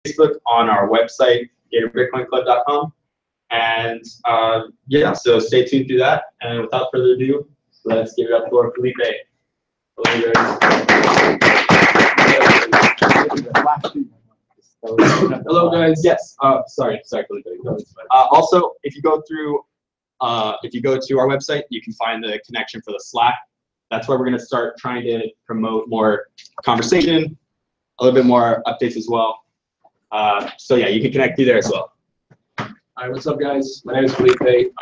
Facebook, on our website, GatorBitcoinClub.com. And yeah, so stay tuned through that. And without further ado, let's give it up for Felipe. Hello, guys. Yes. Sorry, Felipe. No, also, if you go to our website, you can find the connection for the Slack. That's where we're going to start trying to promote more conversation, a little bit more updates as well. So yeah, you can connect through there as well. All right, what's up, guys? My name is Felipe.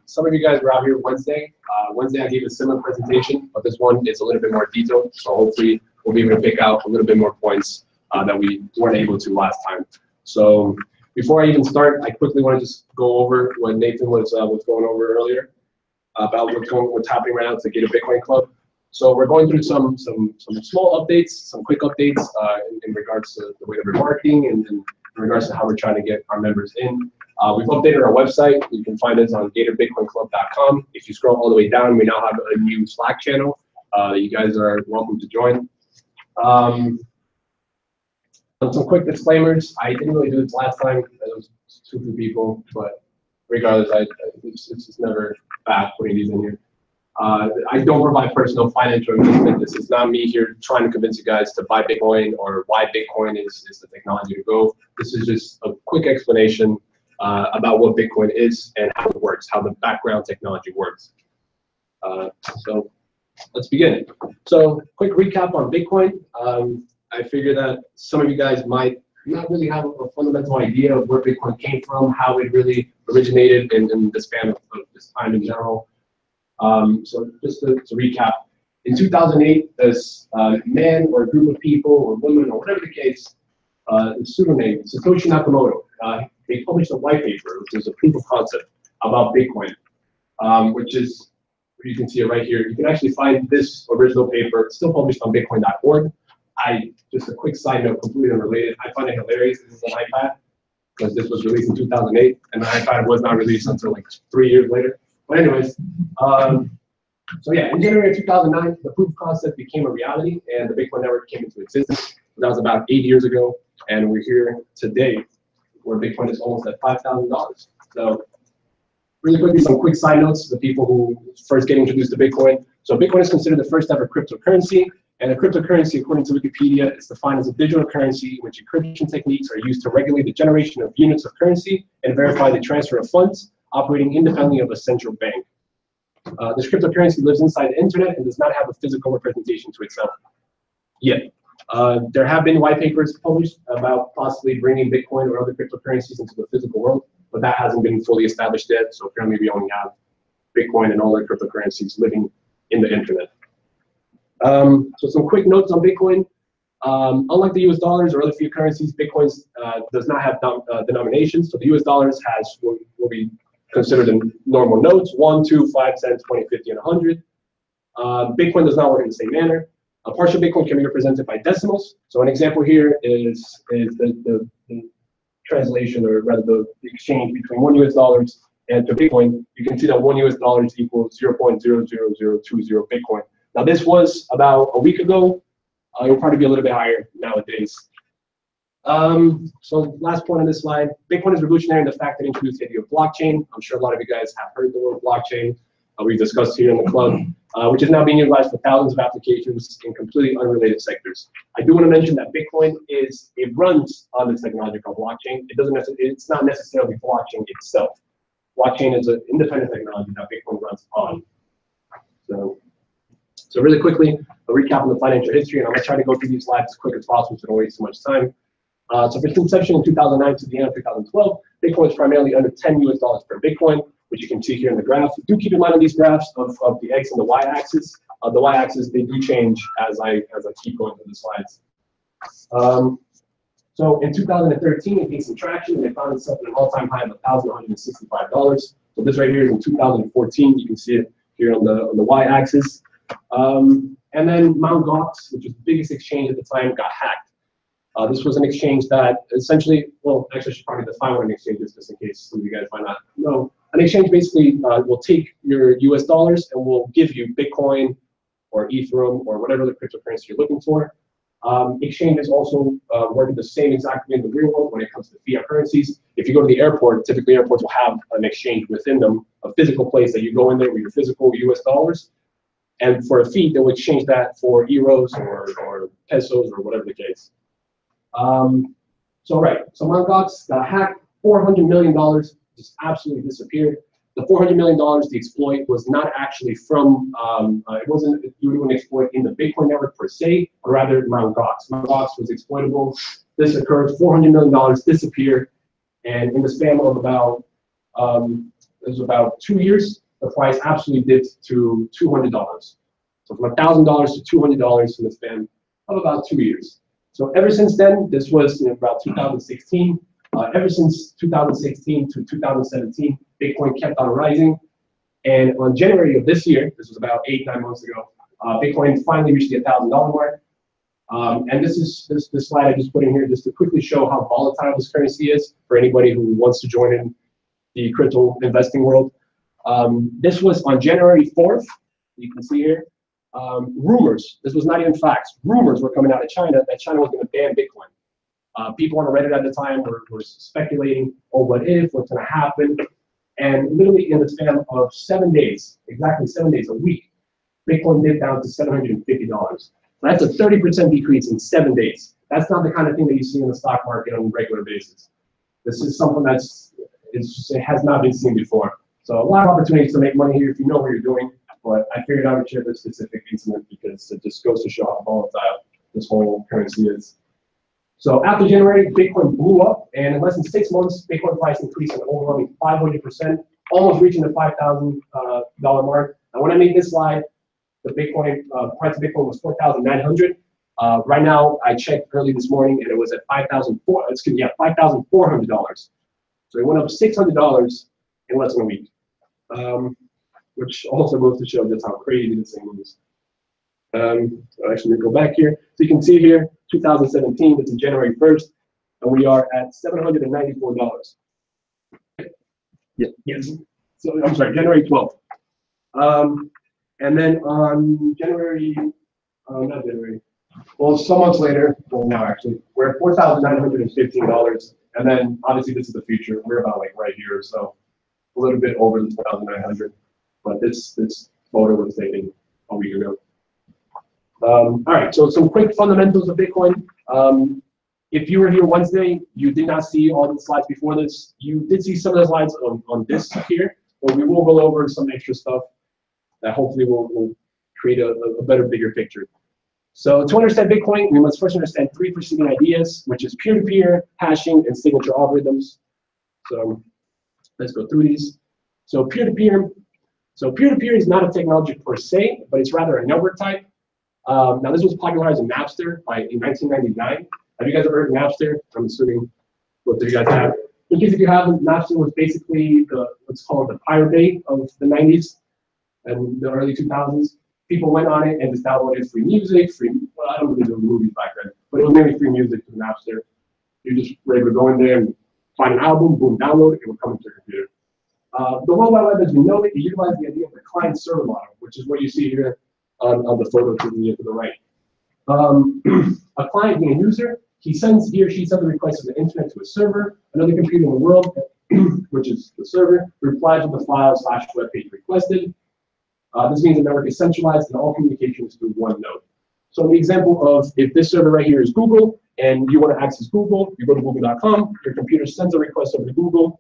Some of you guys were out here Wednesday. Wednesday I gave a similar presentation, but this one is a little bit more detailed. So hopefully we'll be able to pick out a little bit more points that we weren't able to last time. So before I even start, I quickly want to just go over what Nathan was going over earlier about what's happening right now to Gator Bitcoin Club. So we're going through some small updates, some quick updates in regards to the way that we're marketing and in regards to how we're trying to get our members in. We've updated our website. You can find us on GatorBitcoinClub.com. If you scroll all the way down, we now have a new Slack channel that you guys are welcome to join. Some quick disclaimers. I didn't really do this last time. It was too few people, but regardless, it's just never bad putting these in here. I don't provide personal financial investment. This is not me here trying to convince you guys to buy Bitcoin or why Bitcoin is the technology to go. This is just a quick explanation about what Bitcoin is and how it works, how the background technology works. So let's begin. So quick recap on Bitcoin. I figure that some of you guys might not really have a fundamental idea of where Bitcoin came from, how it really originated in the span of this time in general. So just to recap, in 2008, this man or a group of people or woman or whatever the case, pseudonym, Satoshi Nakamoto, they published a white paper, which is a proof of concept about Bitcoin, which is, you can see it right here. You can actually find this original paper, still published on bitcoin.org. Just a quick side note, completely unrelated. I find it hilarious. This is an iPad because this was released in 2008, and the iPad was not released until like 3 years later. But anyways, so yeah, in January of 2009, the proof of concept became a reality, and the Bitcoin network came into existence. That was about 8 years ago, and we're here today, where Bitcoin is almost at $5,000. So really quickly, some quick side notes to the people who first get introduced to Bitcoin. So Bitcoin is considered the first ever cryptocurrency. And a cryptocurrency, according to Wikipedia, is defined as a digital currency in which encryption techniques are used to regulate the generation of units of currency and verify the transfer of funds, operating independently of a central bank. This cryptocurrency lives inside the internet and does not have a physical representation to itself yet. There have been white papers published about possibly bringing Bitcoin or other cryptocurrencies into the physical world, but that hasn't been fully established yet. So currently we only have Bitcoin and all other cryptocurrencies living in the internet. So some quick notes on Bitcoin. Unlike the US dollars or other fiat currencies, Bitcoin does not have denominations. So the US dollars will be considered in normal notes, 1, 2, 5, 10, 20, 50, and 100. Bitcoin does not work in the same manner. A partial Bitcoin can be represented by decimals. So an example here is the translation, or rather the exchange between $1 and to Bitcoin. You can see that $1 equals 0.00020 Bitcoin. Now this was about a week ago. It will probably be a little bit higher nowadays. So last point on this slide, Bitcoin is revolutionary in the fact that it introduced the idea of blockchain. I'm sure a lot of you guys have heard the word blockchain. We've discussed here in the club, which is now being utilized for thousands of applications in completely unrelated sectors. I do want to mention that Bitcoin it runs on this technology called blockchain. It's not necessarily blockchain itself. Blockchain is an independent technology that Bitcoin runs on. So really quickly, a recap on the financial history, and I'm going to try to go through these slides as quick as possible so I don't waste too much time. So from its inception in 2009 to the end of 2012, Bitcoin was primarily under $10 per Bitcoin, which you can see here in the graph. Do keep in mind on these graphs of the X and the Y axis. The Y axis, they do change as I keep going through the slides. So in 2013, it gained some traction, and they found itself at an all-time high of $1,165. So this right here is in 2014. You can see it here on the Y axis. And then Mt. Gox, which was the biggest exchange at the time, got hacked. This was an exchange that essentially, well, actually I should probably define what an exchange is just in case some of you guys might not know. An exchange basically will take your US dollars and will give you Bitcoin or Ethereum or whatever the cryptocurrency you're looking for. Exchanges also work the same exactly in the real world when it comes to fiat currencies. If you go to the airport, typically airports will have an exchange within them, a physical place that you go in there with your physical US dollars. And for a fee, they'll exchange that for euros or pesos or whatever the case. So Mt. Gox got hacked, $400 million just absolutely disappeared. The $400 million, the exploit was not actually from, it wasn't due to an exploit in the Bitcoin network per se, but rather Mt. Gox. Mt. Gox was exploitable. This occurred, $400 million disappeared, and in the span of about, it was about 2 years, the price absolutely dipped to $200. So from $1,000 to $200 in the span of about 2 years. So ever since then, this was in about 2016. Ever since 2016 to 2017, Bitcoin kept on rising. And on January of this year, this was about 8-9 months ago, Bitcoin finally reached the $1,000 mark. And this is this slide I just put in here just to quickly show how volatile this currency is for anybody who wants to join in the crypto investing world. This was on January 4th. You can see here. Rumors, this was not even facts, rumors were coming out of China that China was going to ban Bitcoin. People on Reddit at the time were speculating, oh, what if, what's going to happen? And literally in the span of 7 days, exactly 7 days, a week, Bitcoin dipped down to $750. That's a 30% decrease in 7 days. That's not the kind of thing that you see in the stock market on a regular basis. This is something it has not been seen before. So a lot of opportunities to make money here if you know what you're doing. But I figured I would share this specific incident because it just goes to show how volatile this whole currency is. So after January, Bitcoin blew up, and in less than 6 months, Bitcoin price increased an overwhelming 500%, almost reaching the $5,000 mark. And when I made this slide, the Bitcoin price of Bitcoin was $4,900. Right now, I checked early this morning, and it was at $5,400. So it went up $600 in less than a week, which also goes to show just how crazy this thing is. So actually, go back here. So you can see here, 2017, this is January 1st, and we are at $794. Yeah. Yes. So I'm sorry, January 12th. And then on January, not January, well, some months later, well, now actually, we're at $4,915. And then obviously this is the future. We're about like right here, so a little bit over the 4,900. But this photo was taken a week ago. All right, so some quick fundamentals of Bitcoin. If you were here Wednesday, you did not see all the slides before this. You did see some of the slides on this here, but we will go over some extra stuff that hopefully will create a better, bigger picture. So to understand Bitcoin, we must first understand 3 preceding ideas, which is peer-to-peer, hashing, and signature algorithms. So let's go through these. So peer-to-peer. So peer-to-peer is not a technology per se, but it's rather a network type. Now this was popularized in Napster in 1999. Have you guys ever heard of Napster? I'm assuming both of you guys have. In case if you haven't, Napster was basically what's called the Pirate Bay of the 90s and the early 2000s. People went on it and just downloaded free music, well, I don't believe there were movies back then, but it was mainly free music through Napster. You just were able to go in there and find an album, boom, download it, it would come into your computer. The World Wide Web, as we know it, utilized the idea of the client-server model, which is what you see here on the photo to the right. A client being a user, he or she sends a request to the internet to a server. Another computer in the world, which is the server, replies with the file / web page requested. This means the network is centralized and all communications through one node. So the example of if this server right here is Google and you want to access Google, you go to google.com, your computer sends a request over to Google,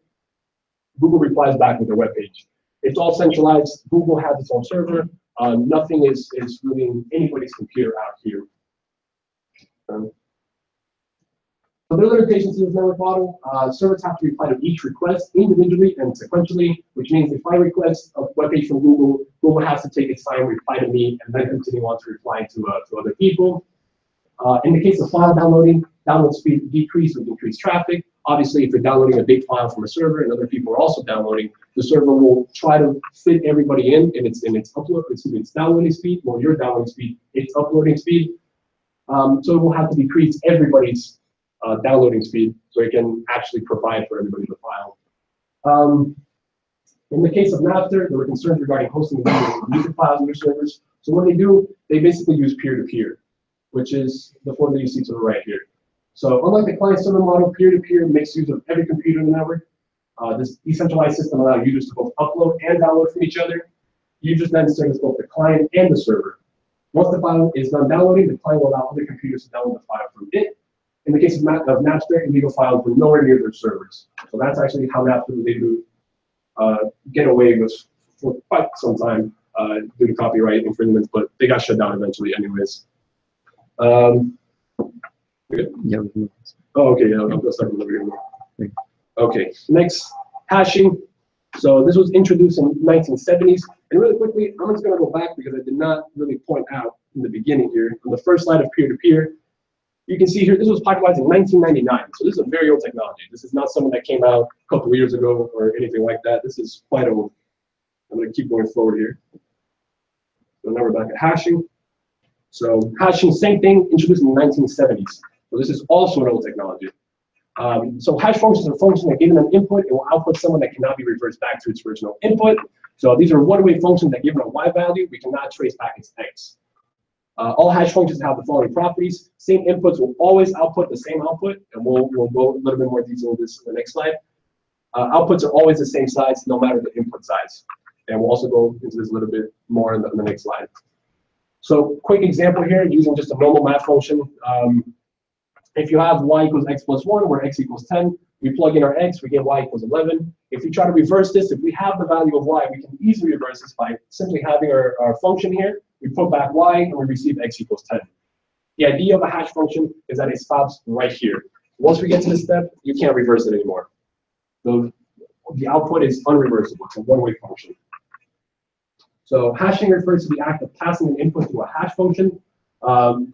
Google replies back with their web page. It's all centralized. Google has its own server. Nothing is really in anybody's computer out here. So there are limitations to this network model. Servers have to reply to each request individually and sequentially, which means if I request a web page from Google, Google has to take its time, reply to me, and then continue on to reply to other people. In the case of file downloading, download speed decrease with increased traffic. Obviously, if you're downloading a big file from a server and other people are also downloading, the server will try to fit everybody in its downloading speed, or your downloading speed, its uploading speed. So it will have to decrease everybody's downloading speed so it can actually provide for everybody the file. In the case of Napster, there were concerns regarding hosting the music files in their servers. So what they do, they basically use peer-to-peer. which is the form that you see to the right here. So unlike the client-server model, peer-to-peer makes use of every computer in the network. This decentralized system allows users to both upload and download from each other. Users then service both the client and the server. Once the file is done downloading, the client will allow other computers to download the file from it. In the case of Napster, illegal files were nowhere near their servers. So that's actually how Napster was able to get away with for quite some time due to copyright infringements, but they got shut down eventually anyways. Good? Yeah. Oh, okay, yeah, I'll start over here. Okay, next, hashing. So this was introduced in the 1970s. And really quickly, I'm just going to go back because I did not really point out in the beginning here. On the first slide of peer-to-peer, you can see here, this was popularized in 1999. So this is a very old technology. This is not something that came out a couple of years ago or anything like that. This is quite old. I'm going to keep going forward here. So now we're back at hashing. So hashing, same thing, introduced in the 1970s. So this is also an old technology. So hash functions are functions that given an input, it will output someone that cannot be reversed back to its original input. So these are one-way functions that given a y value, we cannot trace back its x. All hash functions have the following properties. Same inputs will always output the same output, and we'll go a little bit more detail on this in the next slide. Outputs are always the same size, no matter the input size. And we'll also go into this a little bit more in the next slide. So quick example here, using just a normal math function. If you have y equals x plus 1, where x equals 10, we plug in our x, we get y equals 11. If we try to reverse this, if we have the value of y, we can easily reverse this by simply having our function here. We put back y, and we receive x equals 10. The idea of a hash function is that it stops right here. Once we get to this step, you can't reverse it anymore. So the output is unreversible. It's a one-way function. So hashing refers to the act of passing an input to a hash function.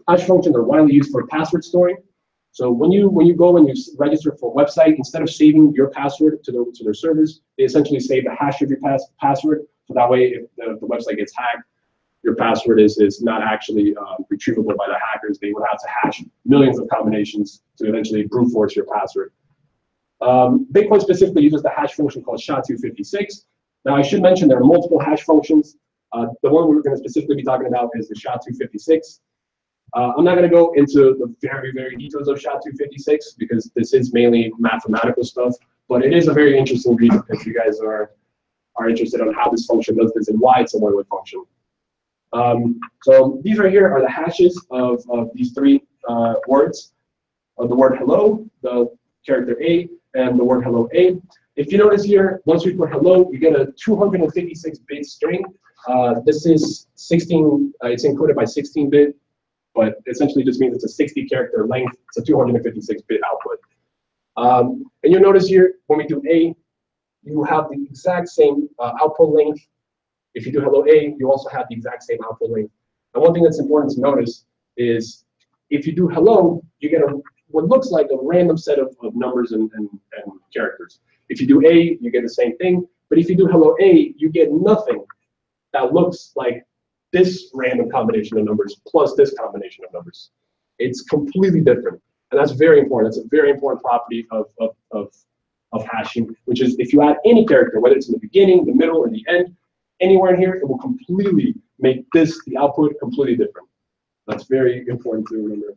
Hash functions are widely used for password storing. So when you go and you register for a website, instead of saving your password to their servers, they essentially save the hash of your password. So that way, if the website gets hacked, your password is not actually retrievable by the hackers. They would have to hash millions of combinations to eventually brute force your password. Bitcoin specifically uses the hash function called SHA-256. Now, I should mention there are multiple hash functions. The one we're going to specifically be talking about is the SHA-256. I'm not going to go into the very, very details of SHA-256 because this is mainly mathematical stuff, but it is a very interesting read if you guys are interested on how this function does this and why it's a one-way function. So these right here are the hashes of these three words. The word hello, the character A, and the word hello A. If you notice here, once we put hello, you get a 256-bit string. This is 16, it's encoded by 16-bit, but essentially just means it's a 60-character length. It's a 256-bit output. And you'll notice here, when we do A, you have the exact same output length. If you do hello A, you also have the exact same output length. And one thing that's important to notice is if you do hello, you get what looks like a random set of numbers and characters. If you do A, you get the same thing. But if you do hello A, you get nothing that looks like this random combination of numbers plus this combination of numbers. It's completely different. And that's very important. That's a very important property of hashing, which is if you add any character, whether it's in the beginning, the middle, or the end, anywhere in here, it will completely make the output completely different. That's very important to remember.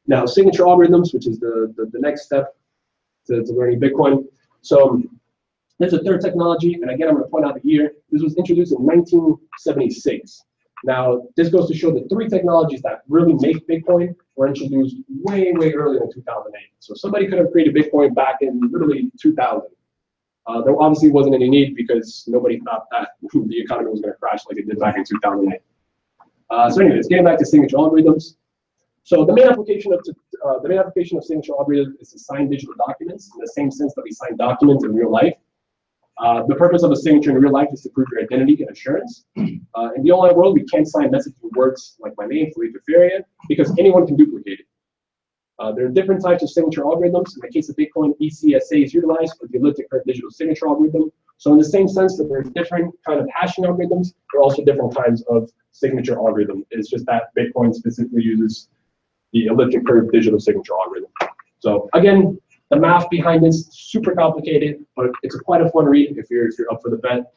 Now, signature algorithms, which is the next step to learning Bitcoin. So there's a third technology, and again, I'm going to point out the year. This was introduced in 1976. Now, this goes to show that three technologies that really make Bitcoin were introduced way, way earlier than 2008. So somebody could have created Bitcoin back in literally 2000. There obviously wasn't any need because nobody thought that the economy was going to crash like it did back in 2008. So anyways, getting back to signature algorithms. So the main application of signature algorithms is to sign digital documents in the same sense that we sign documents in real life. The purpose of a signature in real life is to prove your identity and assurance. In the online world, we can't sign messages with words like my name, Felipe Feria, because anyone can duplicate it. There are different types of signature algorithms. In the case of Bitcoin, ECSA is utilized for the elliptic curve digital signature algorithm. So in the same sense that there's different kind of hashing algorithms, there are also different kinds of signature algorithm. It's just that Bitcoin specifically uses the elliptic curve digital signature algorithm. So again, the math behind this is super complicated, but it's quite a fun read if you're up for the bet.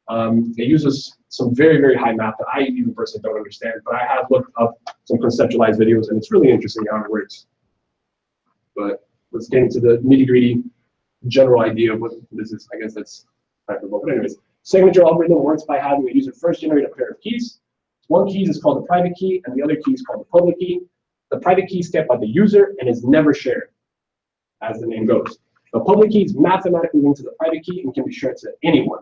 It uses some very, very high math that I even personally don't understand, but I have looked up some conceptualized videos, and it's really interesting how it works. But let's get into the nitty-gritty general idea of what this is. I guess that's hyperbole. But anyways, signature algorithm works by having a user first generate a pair of keys. One key is called the private key, and the other key is called the public key. The private key is kept by the user and is never shared, as the name goes. The public key is mathematically linked to the private key and can be shared to anyone.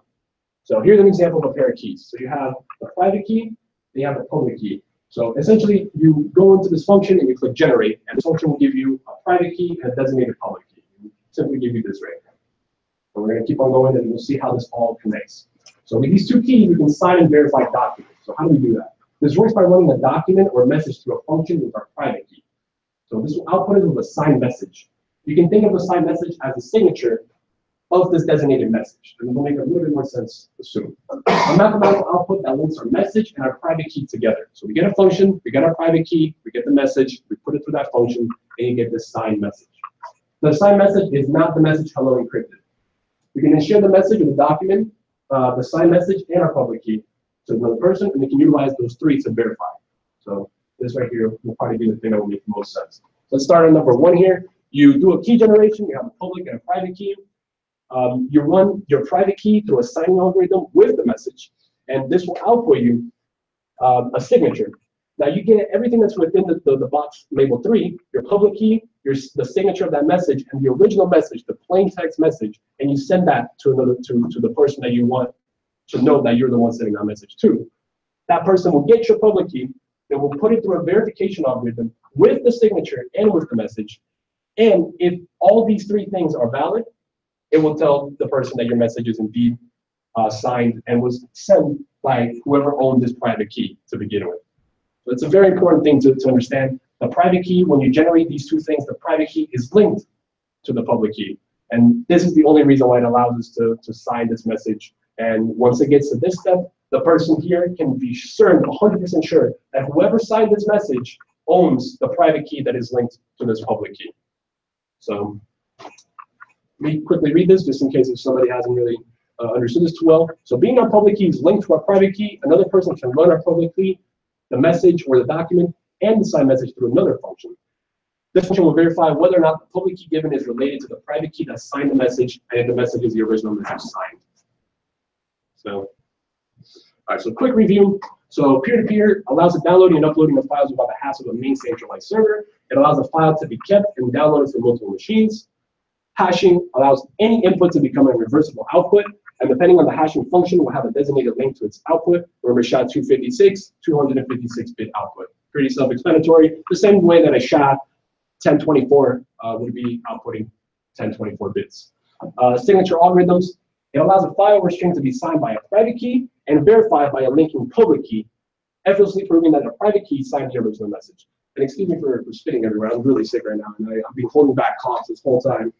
So here's an example of a pair of keys. So you have the private key, you have the public key. So essentially, you go into this function and you click generate, and this function will give you a private key and a designated public key. It will simply give you this right now. And we're going to keep on going, and we'll see how this all connects. So with these two keys, we can sign and verify documents. So how do we do that? This works by running a document or a message through a function with our private key. So this will output it with a signed message. You can think of a signed message as a signature of this designated message, and it will make a little bit more sense soon. A mathematical output that links our message and our private key together. So we get a function, we get our private key, we get the message, we put it through that function, and you get this signed message. The signed message is not the message hello encrypted. We can then share the message of the document, the signed message, and our public key to another person, and we can utilize those three to verify. So this right here will probably be the thing that will make the most sense. Let's start on number one here. You do a key generation, you have a public and a private key. You run your private key through a signing algorithm with the message, and this will output you a signature. Now you get everything that's within the box labeled 3, your public key, the signature of that message, and the original message, the plain text message, and you send that to the person that you want to know that you're the one sending that message to. That person will get your public key, and will put it through a verification algorithm with the signature and with the message. And if all these 3 things are valid, it will tell the person that your message is indeed signed and was sent by whoever owned this private key to begin with. So it's a very important thing to understand. The private key, when you generate these 2 things, the private key is linked to the public key. And this is the only reason why it allows us to sign this message. And once it gets to this step, the person here can be certain, 100% sure, that whoever signed this message owns the private key that is linked to this public key. So let me quickly read this just in case if somebody hasn't really understood this too well. So being our public key is linked to our private key, another person can run our public key, the message or the document, and the signed message through another function. This function will verify whether or not the public key given is related to the private key that signed the message, and if the message is the original message signed. So, all right, so quick review. So peer-to-peer allows the downloading and uploading of files without the hassle of a main centralized server. It allows the file to be kept and downloaded from multiple machines. Hashing allows any input to become a reversible output, and depending on the hashing function, will have a designated link to its output. Remember, SHA-256, 256-bit output. Pretty self-explanatory. The same way that a SHA-1024 would be outputting 1024 bits. Signature algorithms. It allows a file or string to be signed by a private key and verified by a linking public key, effortlessly proving that a private key signed the original message. And excuse me for spitting everywhere. I'm really sick right now, and I've been holding back coughs this whole time.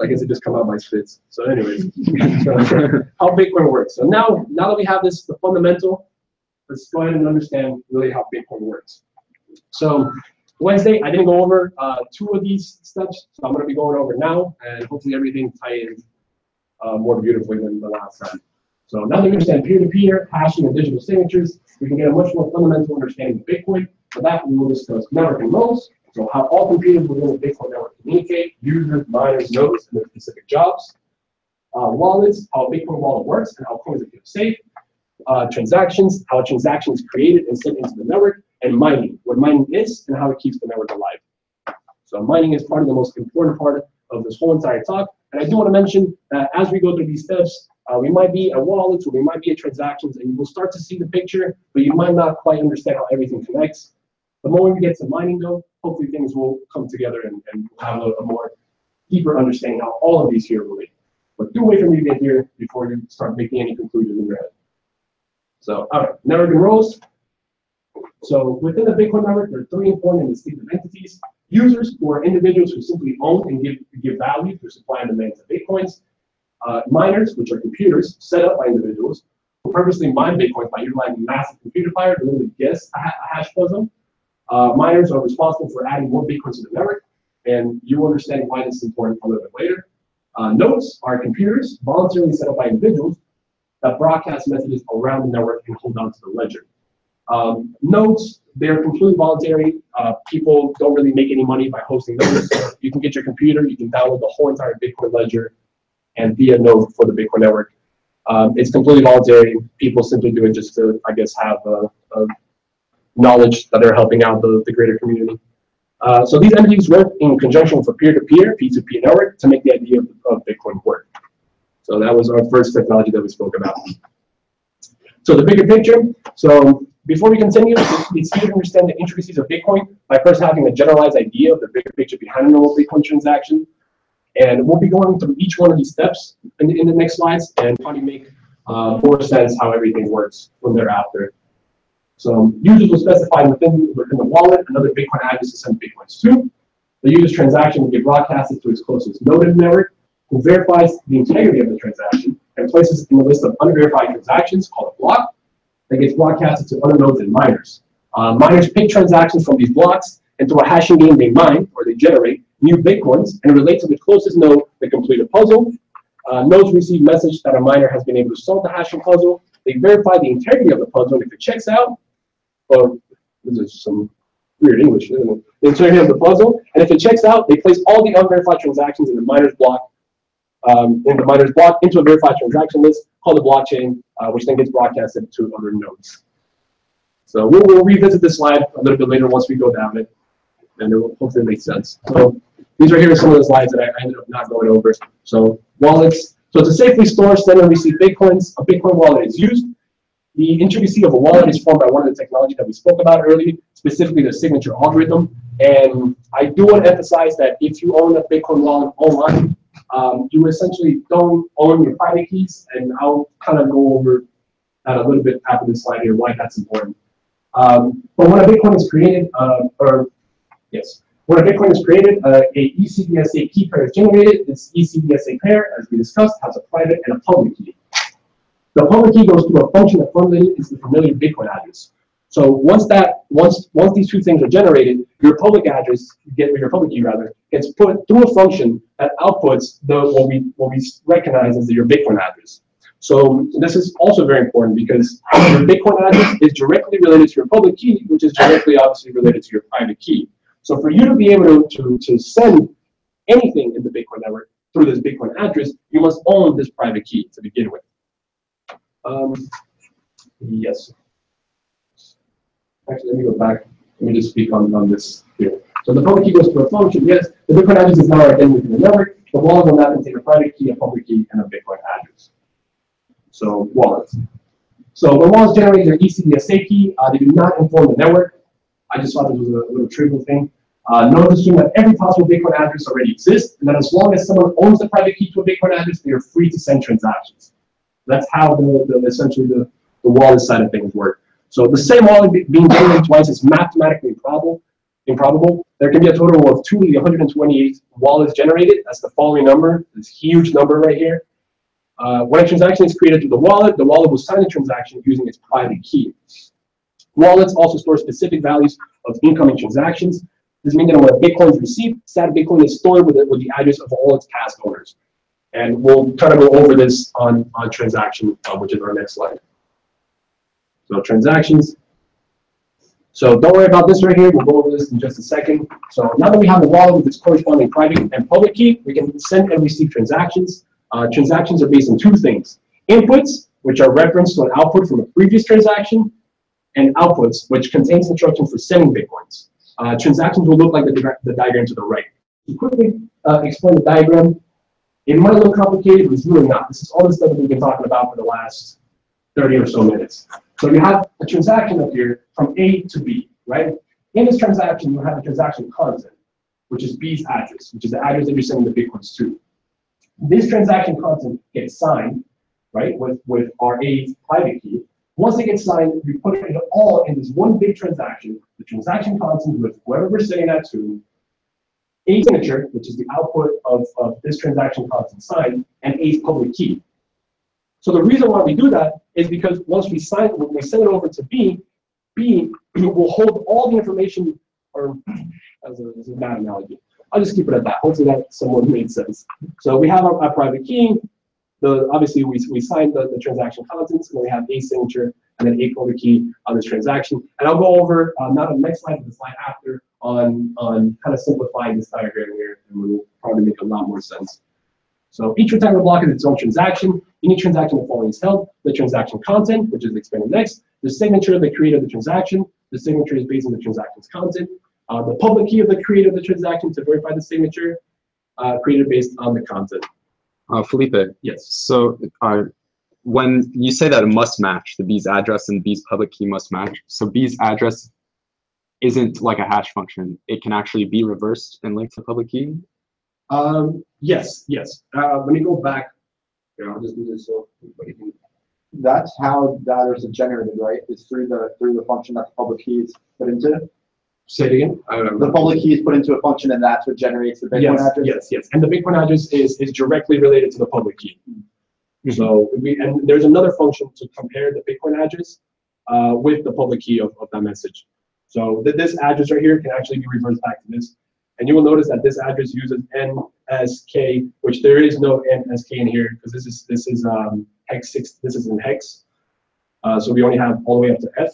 I guess it just come out my spits. So anyways, so how Bitcoin works. So now that we have this, the fundamental, let's go ahead and understand really how Bitcoin works. So Wednesday, I didn't go over 2 of these steps, so I'm going to be going over now, and hopefully everything ties in more beautifully than the last time. So now that we understand peer-to-peer, hashing, and digital signatures, we can get a much more fundamental understanding of Bitcoin. For that, we will discuss networking roles, so how all computers within the Bitcoin network communicate, users, miners, nodes, and their specific jobs. Wallets, how a Bitcoin wallet works and how coins are kept safe. Transactions, how a transaction is created and sent into the network. And mining, what mining is and how it keeps the network alive. So mining is part of the most important part of this whole entire talk. And I do want to mention that as we go through these steps, we might be at wallets or we might be at transactions, and you will start to see the picture, but you might not quite understand how everything connects. The moment we get to mining, though, hopefully things will come together and we'll have a more deeper understanding how all of these here relate. But do wait for me to get here before you start making any conclusions in your head. So, all right, networking roles. So within the Bitcoin network, there are 3 important and distinctive entities. Users, who are individuals who simply own and give value through supply and demand to Bitcoins. Miners, which are computers set up by individuals who purposely mine Bitcoins by utilizing massive computer power to literally guess a hash puzzle. Miners are responsible for adding more Bitcoins to the network, and you will understand why this is important a little bit later. Nodes are computers voluntarily set up by individuals that broadcast messages around the network and hold on to the ledger. Nodes, they're completely voluntary. People don't really make any money by hosting nodes. You can get your computer, you can download the whole entire Bitcoin ledger and be a node for the Bitcoin network. It's completely voluntary. People simply do it just to, I guess, have knowledge that they're helping out the greater community. So these entities work in conjunction with a peer-to-peer, P2P network to make the idea of Bitcoin work. So that was our first technology that we spoke about. So the bigger picture. So before we continue, it's easy to understand the intricacies of Bitcoin by first having a generalized idea of the bigger picture behind a normal Bitcoin transaction. And we'll be going through each one of these steps in the next slides and trying to make more sense how everything works when they're after. So users will specify within the wallet another Bitcoin address to send Bitcoins to. The user's transaction will get broadcasted to its closest node in the network, who verifies the integrity of the transaction and places in the list of unverified transactions called a block that gets broadcasted to other nodes and miners. Miners pick transactions from these blocks and through a hashing game they mine, or they generate, new Bitcoins and relate to the closest node to complete a puzzle. Nodes receive message that a miner has been able to solve the hashing puzzle. They verify the integrity of the puzzle, and if it checks out, or this is some weird English, isn't it? The integrity of the puzzle, and if it checks out, they place all the unverified transactions in the miner's block, into a verified transaction list called the blockchain, which then gets broadcasted to other nodes. So we'll revisit this slide a little bit later once we go down it, and it will hopefully make sense. So these are here some of the slides that I ended up not going over. So wallets. So to safely store, send, and receive Bitcoins, a Bitcoin wallet is used. The intricacy of a wallet is formed by one of the technology that we spoke about earlier, specifically the signature algorithm. And I do want to emphasize that if you own a Bitcoin wallet online, you essentially don't own your private keys, and I'll kind of go over that a little bit after this slide here, why that's important. But when a Bitcoin is created, when a Bitcoin is created, a ECDSA key pair is generated. This ECDSA pair, as we discussed, has a private and a public key. The public key goes through a function that formulated is the familiar Bitcoin address. So once these two things are generated, your public address, your public key rather, gets put through a function that outputs what we recognize as your Bitcoin address. So this is also very important because your Bitcoin address is directly related to your public key, which is directly obviously related to your private key. So for you to be able to send anything in the Bitcoin network through this Bitcoin address, you must own this private key to begin with. Yes. Actually, let me go back. Let me just speak on this here. So the public key goes to a function. Yes, the Bitcoin address is now identified within the network. The wallet will now contain a private key, a public key, and a Bitcoin address. So wallets. So when wallets generate their ECDSA key, they do not inform the network. I just thought this was a little trivial thing. Note assume that every possible Bitcoin address already exists, and that as long as someone owns the private key to a Bitcoin address, they are free to send transactions. That's how essentially the wallet side of things work. So the same wallet being generated twice is mathematically improbable. There can be a total of 2 to the 128 wallets generated. That's the following number, this huge number right here. When a transaction is created through the wallet will sign the transaction using its private key. Wallets also store specific values of incoming transactions. This means that when a Bitcoin is received, that Bitcoin is stored with the address of all its past owners. And we'll kind of go over this on transaction, which is our next slide. So transactions. So don't worry about this right here. We'll go over this in just a second. So now that we have the wallet with its corresponding private and public key, we can send and receive transactions. Transactions are based on two things: inputs, which are referenced to an output from a previous transaction, and outputs, which contains instructions for sending Bitcoins. Transactions will look like the diagram to the right. To quickly explain the diagram, it might look complicated, but it's really not. This is all the stuff that we've been talking about for the last 30 or so minutes. So you have a transaction up here from A to B, right? In this transaction, you have a transaction content, which is B's address, which is the address that you're sending the Bitcoins to. This transaction content gets signed, right, with our A's private key. Once it gets signed, we put it all in this one big transaction, the transaction content with whoever we're sending that to, a signature, which is the output of this transaction content signed, and A's public key. So the reason why we do that is because once we send it over to B will hold all the information, or as a bad analogy. I'll just keep it at that. Hopefully that somewhat made sense. So we have our private key. obviously we signed the transaction contents, and then we have a signature and then a public key on this transaction. And I'll go over, not on the next slide, but the slide after, on kind of simplifying this diagram here, and we'll probably make a lot more sense. So each rectangular block is its own transaction. In each transaction, the following is held: the transaction content, which is expanded next, the signature of the creator of the transaction. The signature is based on the transaction's content. The public key of the creator of the transaction to verify the signature, created based on the content. Felipe. Yes. So when you say that it must match, the B's address and B's public key must match, so B's address isn't like a hash function. It can actually be reversed and linked to public key? Yes. Let me go back. Here, I'll just do this so everybody can. That's how data is generated, right? It's through the function that the public key is put into. Say it again. The public key is put into a function, and that's what generates the Bitcoin address. Yes. And the Bitcoin address is directly related to the public key. So and there's another function to compare the Bitcoin address with the public key of that message. So this address right here can actually be reversed back to this. And you will notice that this address uses NSK, which there is no NSK in here because this is hex 6. This is in hex. So we only have all the way up to F.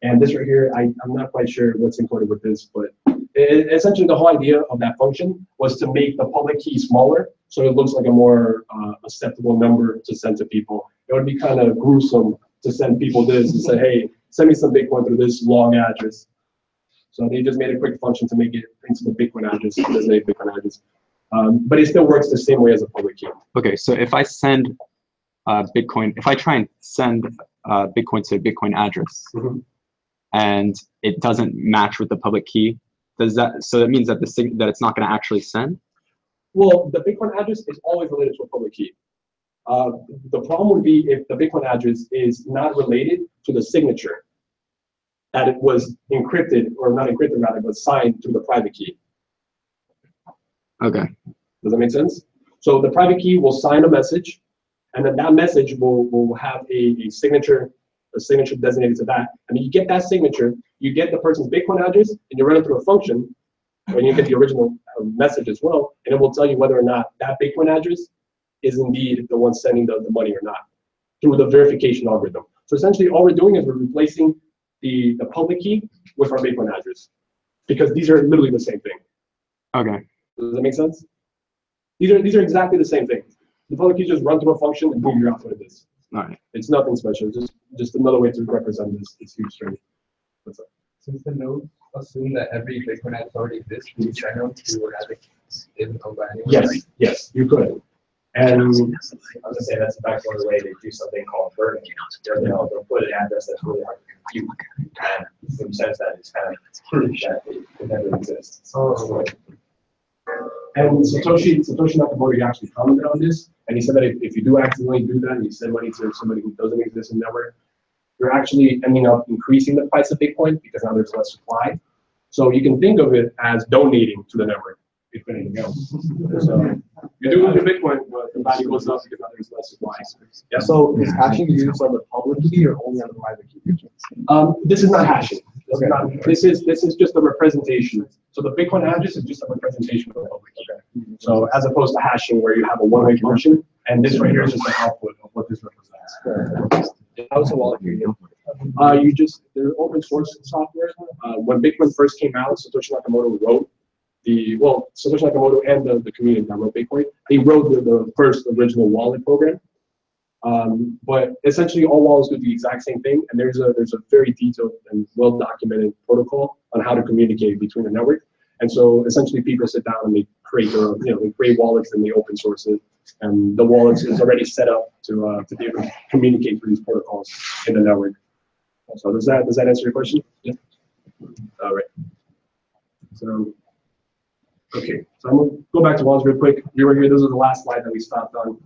And this right here, I'm not quite sure what's included with this, but essentially the whole idea of that function was to make the public key smaller, so it looks like a more acceptable number to send to people. It would be kind of gruesome to send people this and say, hey, send me some Bitcoin through this long address. So they just made a quick function to make it into the Bitcoin address, designated Bitcoin address. But it still works the same way as a public key. Okay, so if I send Bitcoin, if I try and send Bitcoin to a Bitcoin address, and it doesn't match with the public key, so that means that that it's not going to actually send? Well, the Bitcoin address is always related to a public key. The problem would be if the Bitcoin address is not related to the signature, that it was encrypted, or not encrypted rather, but signed through the private key. Okay. Does that make sense? So the private key will sign a message, and then that message will have a signature designated to that. And you get that signature, you get the person's Bitcoin address, and you run it through a function, and you get the original message as well, and it will tell you whether or not that Bitcoin address is indeed the one sending the money or not, through the verification algorithm. So essentially all we're doing is we're replacing the public key with our Bitcoin address, because these are literally the same thing. Okay. Does that make sense? These are exactly the same thing. The public key just run through a function and boom, you're out with this. All right. It's nothing special. Just another way to represent this huge string. What's up? Since the node assume that every Bitcoin address already exists, we can you have it in anywhere. Yes, you could. And I was gonna say that's the backdoor way they do something called burning. They'll put an address that's really hard to compute, and in the sense that it's kind of proof that it never exists. And Satoshi Nakamoto actually commented on this, and he said that if you do accidentally do that and you send money to somebody who doesn't exist in the network, you're actually ending up increasing the price of Bitcoin because now there's less supply. So you can think of it as donating to the network, if anything else. So you do your Bitcoin, but the value goes up because now there's less supply. Yeah. So is hashing used on the public key or only on the private key? This is not hashing. This is just a representation. So the Bitcoin address is just a representation of the public key. So as opposed to hashing where you have a one-way function, and this right here is just an output of what this represents. How's the wallet here? They're open source software. When Bitcoin first came out, Satoshi Nakamoto wrote Satoshi Nakamoto and the community that wrote Bitcoin, they wrote the first original wallet program. But essentially all wallets do the exact same thing, and there's a very detailed and well-documented protocol on how to communicate between the network. And so essentially people sit down and they create their own, they create wallets and they open source it, and the wallet is already set up to be able to communicate through these protocols in the network. So does that answer your question? Yeah. All right. So okay, so I'm gonna go back to wallets real quick. We were here. This is the last slide that we stopped on.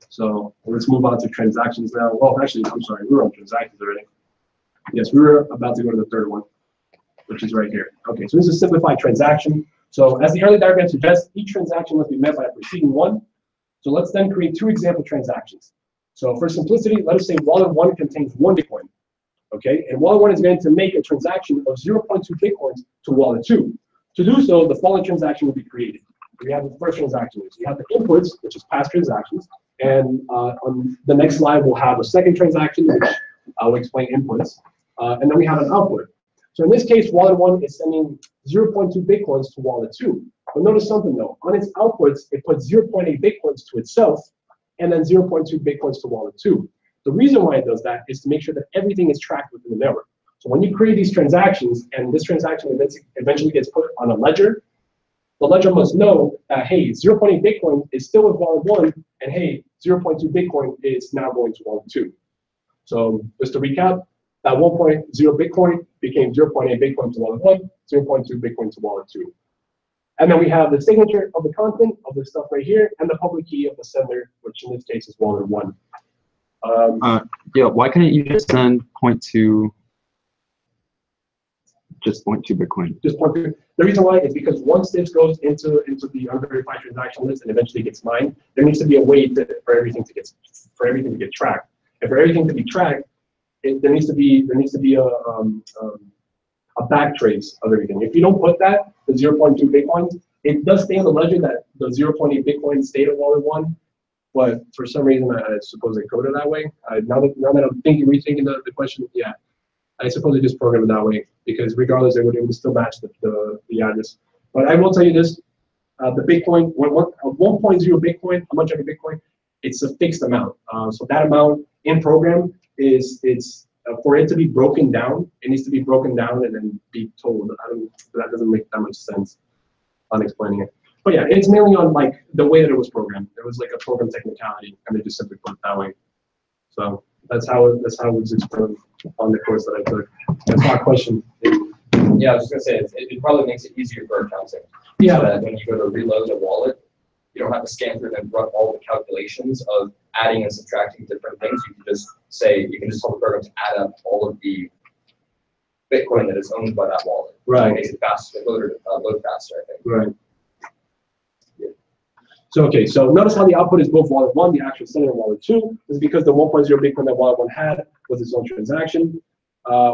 So let's move on to transactions now. Well, actually, I'm sorry, we were on transactions already. Yes, we were about to go to the third one, which is right here. Okay, so this is a simplified transaction. So as the early diagram suggests, each transaction must be met by a preceding one. So let's then create two example transactions. So for simplicity, let us say wallet 1 contains 1 Bitcoin. Okay, and wallet 1 is going to make a transaction of 0.2 Bitcoins to wallet 2. To do so, the following transaction will be created. We have the first transaction. So you have the inputs, which is past transactions, And on the next slide, we'll have a second transaction, which will explain inputs. And then we have an output. So in this case, wallet 1 is sending 0.2 Bitcoins to wallet 2. But notice something though, on its outputs, it puts 0.8 Bitcoins to itself, and then 0.2 Bitcoins to wallet 2. The reason why it does that is to make sure that everything is tracked within the network. So when you create these transactions, and this transaction eventually gets put on a ledger, the ledger must know that, hey, 0.8 Bitcoin is still with wallet 1, and hey, 0.2 Bitcoin is now going to wallet 2. So just to recap, that 1.0 Bitcoin became 0.8 Bitcoin to wallet 1, 0.2 Bitcoin to wallet 2. And then we have the signature of the content of the stuff right here, and the public key of the sender, which in this case is wallet 1. Yeah, why couldn't you just send 0.2 Bitcoin? Just 0.2. The reason why is because once this goes into the unverified transaction list and eventually gets mined, there needs to be a way for everything to get tracked. And for everything to be tracked, there needs to be a back trace of everything. If you don't put that, the 0.2 Bitcoins, it does stay on the ledger that the 0.8 Bitcoin stayed at wallet 1, but for some reason, I suppose they coded it that way. Now that I'm rethinking the question, yeah, I suppose they just programmed it that way, because regardless, they would still match the address. But I will tell you this, the Bitcoin, 1.0 Bitcoin, how much of a Bitcoin, it's a fixed amount. So that amount in program it's for it to be broken down, it needs to be broken down and then be told. That doesn't make that much sense on explaining it. But yeah, it's mainly on like the way that it was programmed. It was like a program technicality, and they just simply put it that way. So that's how it was explained on the course that I took. That's my question. Yeah, I was just gonna say it probably makes it easier for accounting. Yeah. So that when you go to reload a wallet, you don't have to scan through and run all the calculations of adding and subtracting different things. You can just tell the program to add up all of the Bitcoin that is owned by that wallet. Right. It makes it faster, load faster, I think. Right. So okay, so notice how the output is both wallet 1, the actual sender, and wallet 2. This is because the 1.0 Bitcoin that wallet 1 had was its own transaction.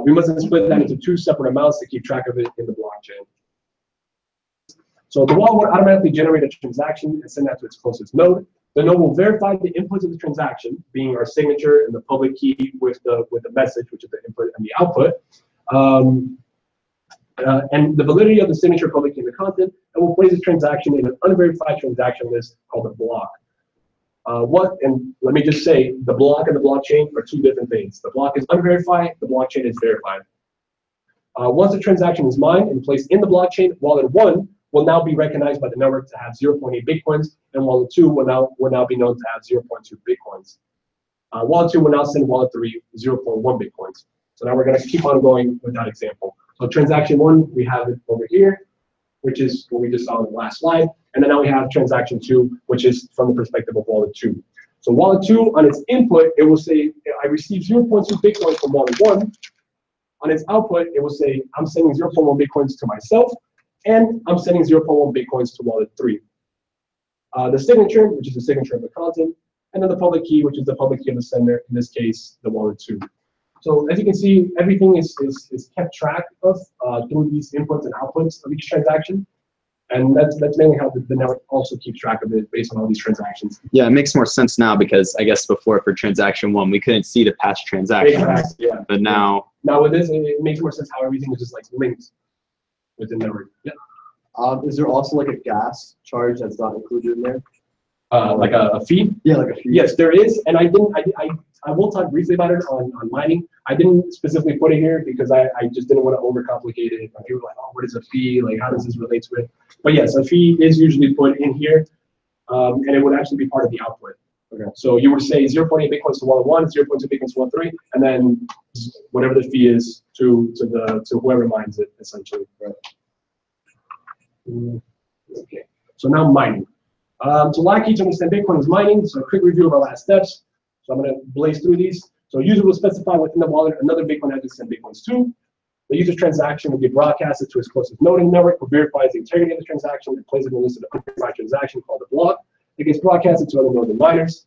We must split that into 2 separate amounts to keep track of it in the blockchain. So the wallet would automatically generate a transaction and send that to its closest node. The node will verify the inputs of the transaction, being our signature and the public key with the message, which is the input and the output. And the validity of the signature, public key, and the content, and will place the transaction in an unverified transaction list called a block. And let me just say, the block and the blockchain are 2 different things. The block is unverified, the blockchain is verified. Once the transaction is mined and placed in the blockchain, wallet 1 will now be recognized by the network to have 0.8 Bitcoins, and wallet 2 will now be known to have 0.2 Bitcoins. Wallet 2 will now send wallet 3 0.1 Bitcoins. So now we're going to keep on going with that example. So transaction 1, we have it over here, which is what we just saw on the last slide. And then now we have transaction 2, which is from the perspective of wallet 2. So wallet 2, on its input, it will say, I received 0.2 Bitcoins from wallet 1. On its output, it will say, I'm sending 0.1 Bitcoins to myself, and I'm sending 0.1 Bitcoins to wallet 3. The signature, which is the signature of the content, and then the public key, which is the public key of the sender, in this case, the wallet 2. So as you can see, everything is kept track of through these inputs and outputs of each transaction. And that's mainly how the network also keeps track of it based on all these transactions. Yeah, it makes more sense now because I guess before for transaction 1, we couldn't see the past transactions. Exactly, yeah. But now with this, it makes more sense how everything is just like linked within the network. Yeah. Is there also like a gas charge that's not included in there? Like a fee? Yeah, like a fee. Yes, there is, and I will talk briefly about it on mining. I didn't specifically put it here because I just didn't want to overcomplicate it. People were like, oh, what is a fee? Like, how does this relate to it? But yes, a fee is usually put in here, and it would actually be part of the output. Okay. So you would say 0.8 Bitcoins to wallet 1, 0.2 Bitcoins to wallet 3, and then whatever the fee is to whoever mines it, essentially. Right. Okay. So now mining. So Lockheed to understand Bitcoin is mining. So a quick review of our last steps. So I'm going to blaze through these. So user will specify within the wallet another Bitcoin address to send Bitcoins to. The user's transaction will be broadcasted to his closest node in the network, who verifies the integrity of the transaction and places it in a list of the unverified transaction called a block. It gets broadcasted to other nodes and miners.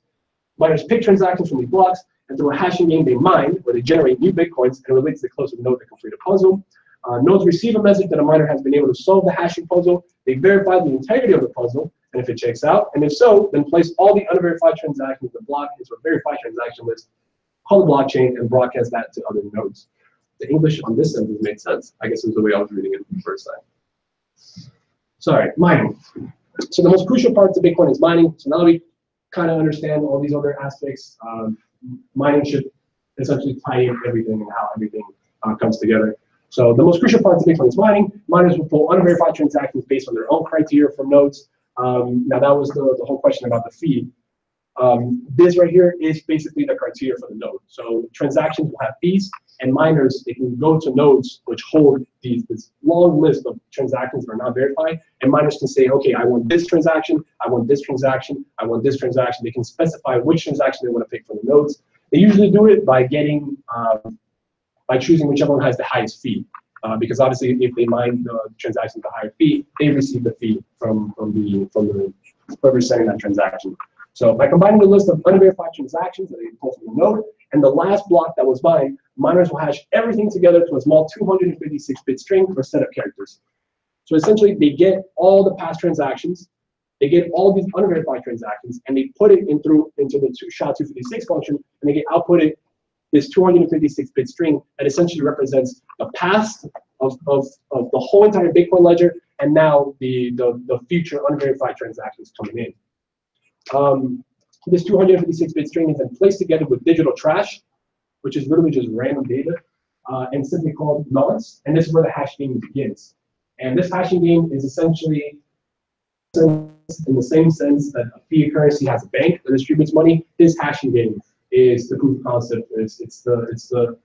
Miners pick transactions from these blocks, and through a hashing game they mine, where they generate new Bitcoins and relate to the closest node to complete a puzzle. Nodes receive a message that a miner has been able to solve the hashing puzzle. They verify the integrity of the puzzle, and if it checks out, and if so, then place all the unverified transactions in the block into a verified transaction list, call the blockchain, and broadcast that to other nodes. The English on this sentence made sense. I guess it was the way I was reading it the first time. Sorry, mining. So the most crucial part to Bitcoin is mining. So now that we kind of understand all these other aspects, mining should essentially tie in everything and how everything comes together. So the most crucial part to Bitcoin is mining. Miners will pull unverified transactions based on their own criteria from nodes. Now that was the whole question about the fee. This right here is basically the criteria for the node. So transactions will have fees, and miners, they can go to nodes which hold this long list of transactions that are not verified, and miners can say, okay, I want this transaction, I want this transaction, I want this transaction. They can specify which transaction they want to pick from the nodes. They usually do it by getting, by choosing whichever one has the highest fee. Because obviously, if they mine the transaction with the higher fee, they receive the fee from the whoever's sending that transaction. So by combining the list of unverified transactions that they pull from the node and the last block that was mined, miners will hash everything together to a small 256-bit string or set of characters. So essentially, they get all the past transactions, they get all these unverified transactions, and they put it into the SHA-256 function, and they get outputted this 256-bit string that essentially represents the past of the whole entire Bitcoin ledger, and now the future unverified transactions coming in. This 256-bit string is then placed together with digital trash, which is literally just random data, and simply called nonce, and this is where the hash game begins. And this hashing game is essentially in the same sense that a fiat currency has a bank that distributes money. This hashing game is the proof of concept. It's the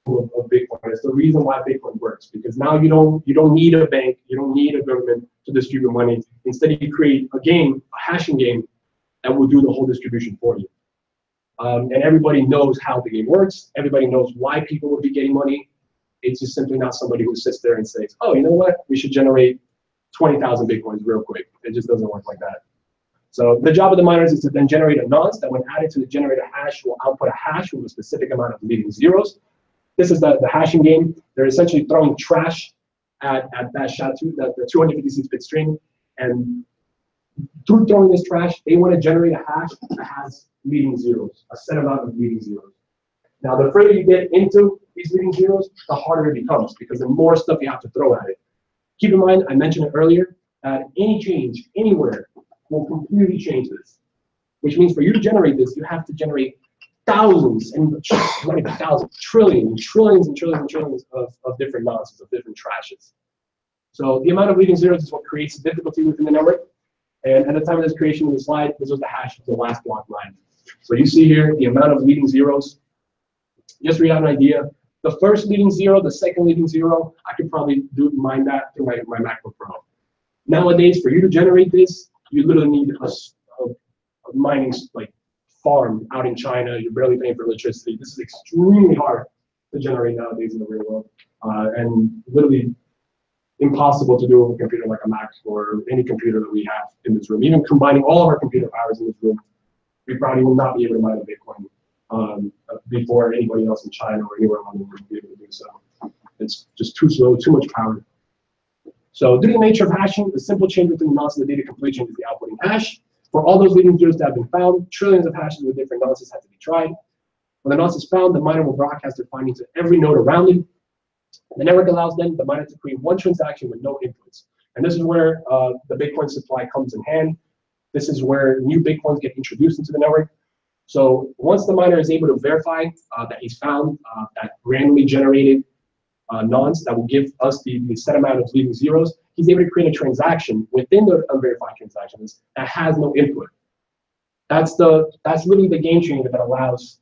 of Bitcoin. It's the reason why Bitcoin works, because now you don't need a bank, you don't need a government to distribute money. Instead, you create a game, a hashing game, that will do the whole distribution for you. And everybody knows how the game works. Everybody knows why people will be getting money. It's just simply not somebody who sits there and says, oh, you know what? We should generate 20,000 Bitcoins real quick. It just doesn't work like that. So the job of the miners is to then generate a nonce that, when added to the generated hash, will output a hash with a specific amount of leading zeros. This is the hashing game. They're essentially throwing trash at that SHA-2, the 256-bit string, and through throwing this trash, they want to generate a hash that has leading zeros, a set amount of leading zeros. Now, the further you get into these leading zeros, the harder it becomes, because the more stuff you have to throw at it. Keep in mind, I mentioned it earlier, that any change anywhere will completely change this, which means for you to generate this, you have to generate thousands, and not even thousands, trillions and trillions of different nonces, of different trashes. So the amount of leading zeros is what creates difficulty within the network. And at the time of this creation of the slide, this was the hash of the last block line. So you see here the amount of leading zeros. Just to read out an idea, the first leading zero, the second leading zero, I could probably mine that through my MacBook Pro. Nowadays, for you to generate this, you literally need a mining farm out in China. You're barely paying for electricity. This is extremely hard to generate nowadays in the real world, and literally impossible to do with a computer like a Mac or any computer that we have in this room. Even combining all of our computer powers in this room, we probably will not be able to mine a Bitcoin before anybody else in China or anywhere around the world will be able to do so. It's just too slow, too much power. So due to the nature of hashing, the simple change between the nonce and the data completion is the outputting hash. For all those leading zeros that have been found, trillions of hashes with different nonces have to be tried. When the nonce is found, the miner will broadcast their findings to every node around it. The network allows then the miner to create one transaction with no inputs. And this is where the Bitcoin supply comes in hand. This is where new Bitcoins get introduced into the network. So once the miner is able to verify that he's found that randomly generated nonce that will give us the set amount of leading zeros, he's able to create a transaction within the unverified transactions that has no input. That's really the game changer that allows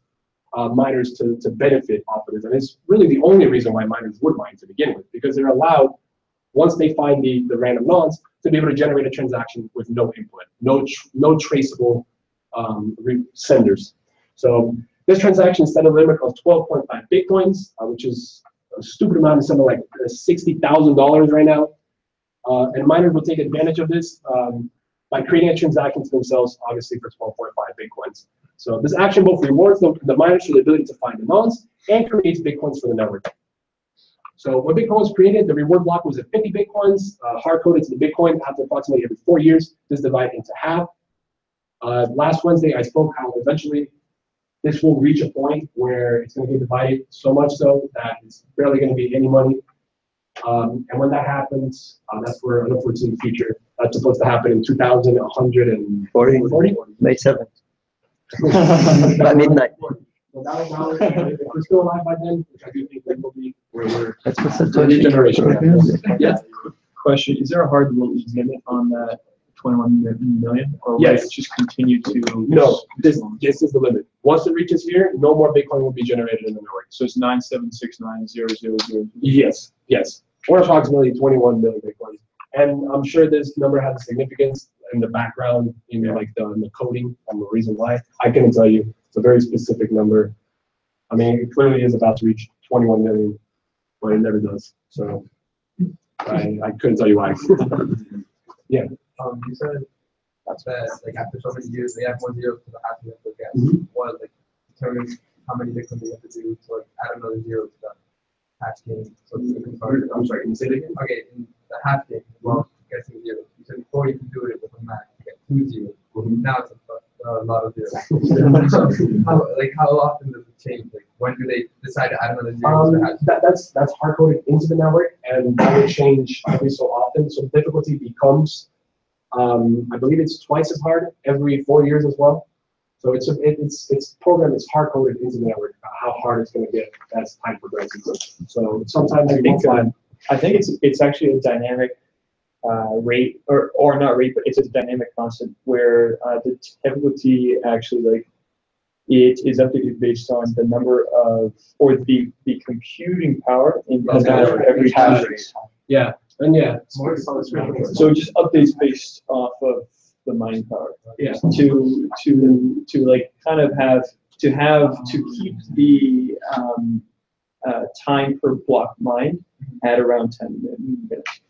miners to benefit off of this. And it's really the only reason why miners would mine to begin with, because they're allowed, once they find the random nonce, to be able to generate a transaction with no input, no traceable senders. So this transaction is set a limit of 12.5 Bitcoins, which is a stupid amount of something like $60,000 right now. And miners will take advantage of this by creating a transaction to themselves, obviously for 12.5 Bitcoins. So this action both rewards the miners for the ability to find the nonce and creates Bitcoins for the network. So when Bitcoin was created, the reward block was at 50 Bitcoins, hard-coded to the Bitcoin. After approximately every 4 years, this divided into half. Last Wednesday, I spoke how eventually this will reach a point where it's going to be divided so much so that it's barely going to be any money. And when that happens, that's where I look forward to in the future. That's supposed to happen in 2140. May 7th. By midnight. Well, now, if we're still alive by then, which I do think we will be, we're That's what's the new generation. Yeah. Question, is there a hard limit on that 21 million? Or will Yes. it just continue to? No, this is the limit. Once it reaches here, no more Bitcoin will be generated in the network. So it's 9769000. Yes, yes. Or approximately 21 million Bitcoins. And I'm sure this number has a significance in the background, in like the coding and the reason why. I couldn't tell you. It's a very specific number. I mean, it clearly is about to reach 21 million, but it never does. So I couldn't tell you why. Yeah. You said that like after so many years they have more zeros to the hash rate of gas. What like determines how many Bitcoin they have to do to like add another zero to the hash game. So you can I'm sorry, can you say it again? okay, in the hash game, well, guessing zeros. You said before you can do it with a math, you get 2 zeros. Now it's a lot of zeros. how often does it change? Like when do they decide to add another zero to the hash? That's hard coded into the network, and that will change every so often. So the difficulty becomes, I believe it's twice as hard every 4 years as well. So it's programmed, it's hard coded into the network, how hard it's going to get as time progresses. So sometimes you won't find. I think it's actually a dynamic rate, or not rate, but it's a dynamic constant where the difficulty actually like it is updated based on the number of or the computing power in every hash rate. Yeah, and yeah. So it just updates based off of the mining power. Yeah. To like kind of to keep the time per block mined at around 10 minutes.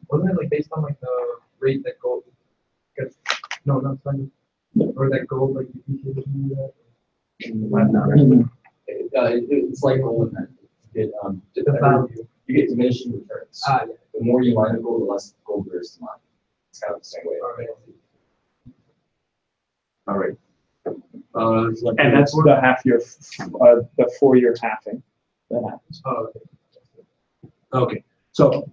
Wasn't it like based on like the rate that gold gets? No, not funny. Or that gold like depreciation. It's like gold and it The value. you get diminishing returns. Yeah. The more you mine the gold, the less gold there is to mine. It's kind of the same way. All right. And that's the half year, the 4 year halving that happens. Oh, okay. Okay. So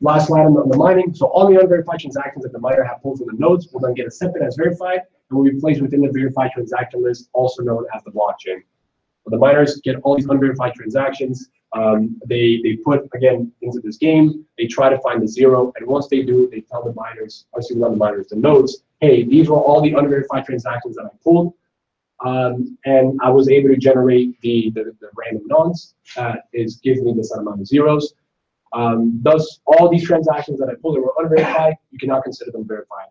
last line on the mining. So all the unverified transactions that the miner have pulled from the nodes will then get accepted as verified and will be placed within the verified transaction list, also known as the blockchain. So the miners get all these unverified transactions. They put again into this game. They try to find the zero, and once they do, they tell the miners, obviously not the miners, the nodes, hey, these were all the unverified transactions that I pulled, and I was able to generate the random nonce that gives me this amount of zeros. Thus, all these transactions that I pulled that were unverified, you cannot consider them verified.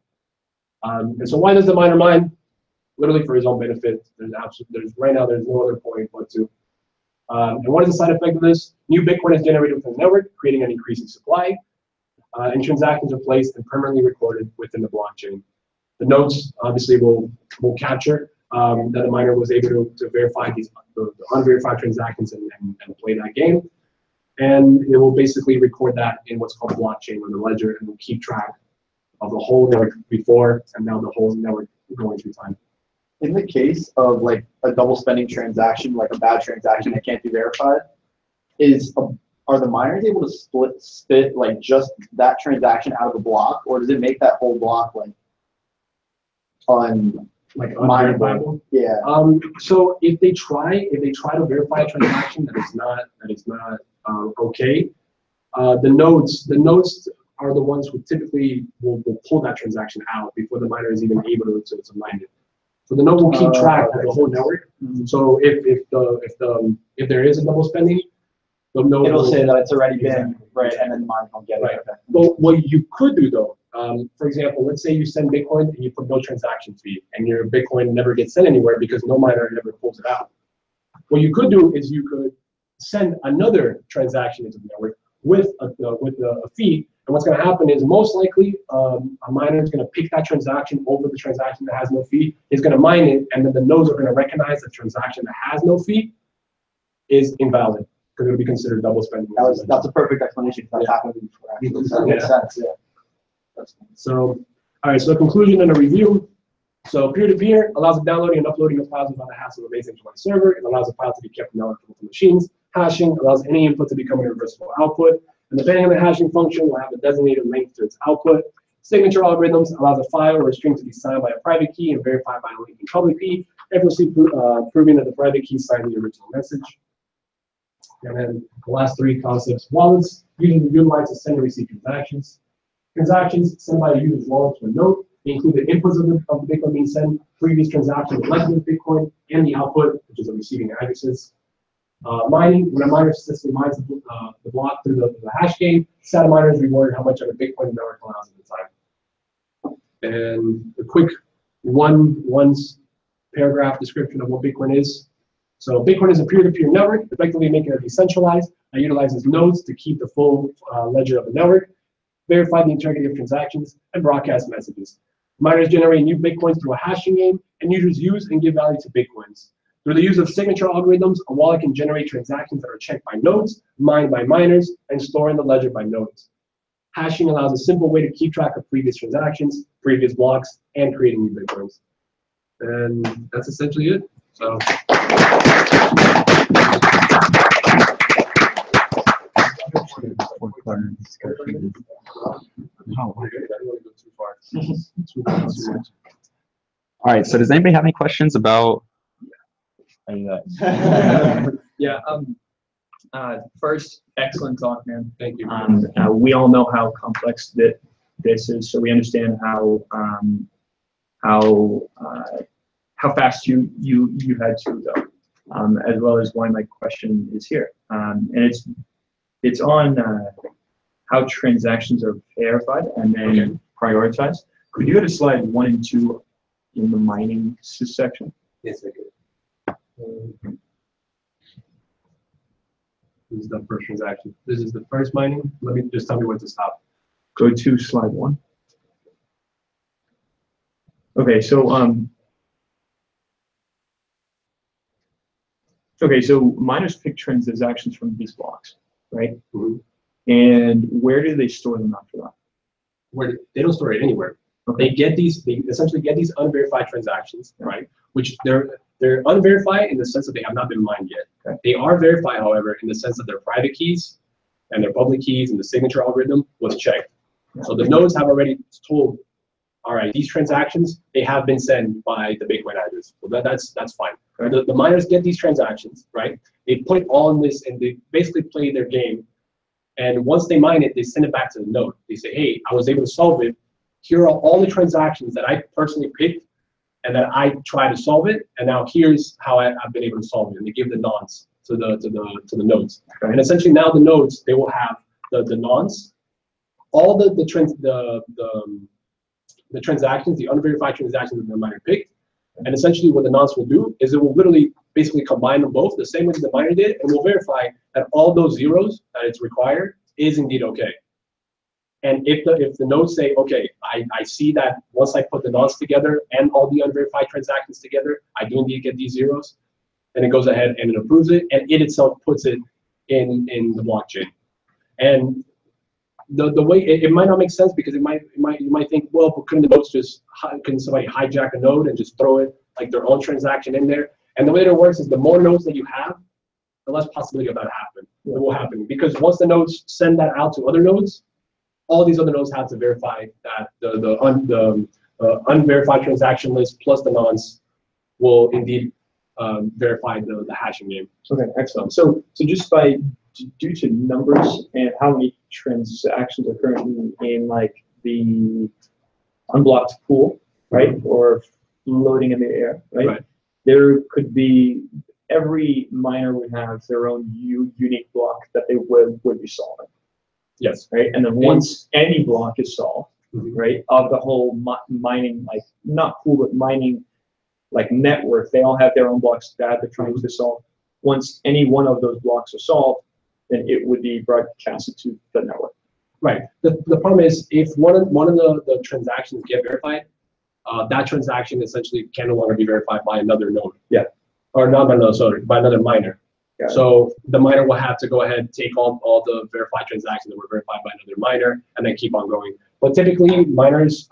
And so why does the miner mine? Literally for his own benefit. Right now there's no other point but to. And what is the side effect of this? New Bitcoin is generated within the network, creating an increasing supply, and transactions are placed and permanently recorded within the blockchain. The nodes obviously will capture that the miner was able to verify the unverified transactions and play that game. And it will basically record that in what's called a blockchain or the ledger, and will keep track of the whole network before and now the whole network going through time. In the case of like a double spending transaction, like a bad transaction that can't be verified, are the miners able to spit like just that transaction out of the block, or does it make that whole block like unmineable? Yeah. So if they try to verify a transaction that is not okay, the nodes are the ones who typically will pull that transaction out before the miner is even able to mine it. So the node will keep track of the whole network. So if there is a double spending, the node It'll say that it's already been right, and then the miner won't get it. Right. Okay. Well, what you could do though, for example, let's say you send Bitcoin and you put no transaction fee, and your Bitcoin never gets sent anywhere because no miner ever pulls it out. What you could do is you could send another transaction into the network with a fee. And what's going to happen is most likely a miner is going to pick that transaction over the transaction that has no fee. He's going to mine it, and then the nodes are going to recognize the transaction that has no fee is invalid. because it would be considered double spending. That's a perfect explanation. That's happened before. Actually. So that makes sense. Yeah. So, all right. So a conclusion and a review. So peer-to-peer allows the downloading and uploading of files without the hassle of a base into one server. It allows the file to be kept in multiple machines. Hashing allows any input to become a reversible output. And depending on the hashing function, will have a designated length to its output. Signature algorithms allows a file or a string to be signed by a private key and verified by a linking public key, effortlessly proving that the private key signed the original message. And then the last three concepts: wallets, utilize to send and receive transactions. Transactions sent by a user's wallet to a node. They include the inputs of the Bitcoin being sent, previous transactions elected with Bitcoin, and the output, which is the receiving addresses. Mining, when a miner successfully mines the block through the hash game, SATA miner is rewarded how much of a Bitcoin network allows at the time. And a quick one paragraph description of what Bitcoin is. So Bitcoin is a peer-to-peer network, effectively making it decentralized. It utilizes nodes to keep the full ledger of the network, verify the integrity of transactions, and broadcast messages. Miners generate new Bitcoins through a hashing game, and users use and give value to Bitcoins. Through the use of signature algorithms, a wallet can generate transactions that are checked by nodes, mined by miners, and stored in the ledger by nodes. Hashing allows a simple way to keep track of previous transactions, previous blocks, and creating new Bitcoins. And that's essentially it. So. All right, so does anybody have any questions about Yeah. First, excellent talk, man. Thank you. We all know how complex this is, so we understand how fast you had to go, as well as why my question is here. And it's on how transactions are verified and then prioritized. Could you go to slide 1 and 2 in the mining section? Yes, I could. This is the first transaction. This is the first mining. Let me just tell me when to stop. Go to slide 1. Okay, so miners pick transactions from these blocks, right? Mm-hmm. And where do they store them after that? They don't store it anywhere. Okay. They essentially get these unverified transactions, right? Which they're unverified in the sense that they have not been mined yet. Okay. They are verified, however, in the sense that their private keys and their public keys and the signature algorithm was checked. So the nodes have already told, all right, these transactions, they have been sent by the Bitcoin address. So that's fine. Right? The miners get these transactions, right? They put all in this and they basically play their game. And once they mine it, they send it back to the node. They say, hey, I was able to solve it. Here are all the transactions that I personally picked and that I tried to solve it. And now here's how I've been able to solve it. And they give the nonce to the nodes. Okay. And essentially now the nodes, they will have the nonce, all the transactions, the unverified transactions that the miner picked. And essentially what the nonce will do is it will literally basically combine them both the same way the miner did, and will verify that all those zeros that it's required is indeed okay. And if the nodes say, okay, I see that once I put the nonce together and all the unverified transactions together, I do indeed get these zeros, then it goes ahead and it approves it, and it itself puts it in the blockchain. And the way it might not make sense because you might think, well, couldn't the nodes couldn't somebody hijack a node and just throw it like their own transaction in there? And the way that it works is the more nodes that you have, the less possibility of that will happen. Because once the nodes send that out to other nodes, all these other nodes have to verify that the unverified transaction list plus the nonce will indeed verify the hashing game. Okay, excellent. So just due to numbers and how many transactions are currently in like the unblocked pool, right, or floating in the air, right? There could be every miner would have their own unique block that they would be solving. Yes. Right. And then once any block is solved, right, of the whole mining, like not pool, but mining like network, they all have their own blocks that they're trying to solve. Once any one of those blocks are solved, then it would be broadcasted to the network. Right. The problem is if one of the transactions get verified, that transaction essentially can no longer be verified by another node. Yeah. Or not by another, sorry, by another miner. So the miner will have to go ahead and take all the verified transactions that were verified by another miner and then keep on going. But typically miners,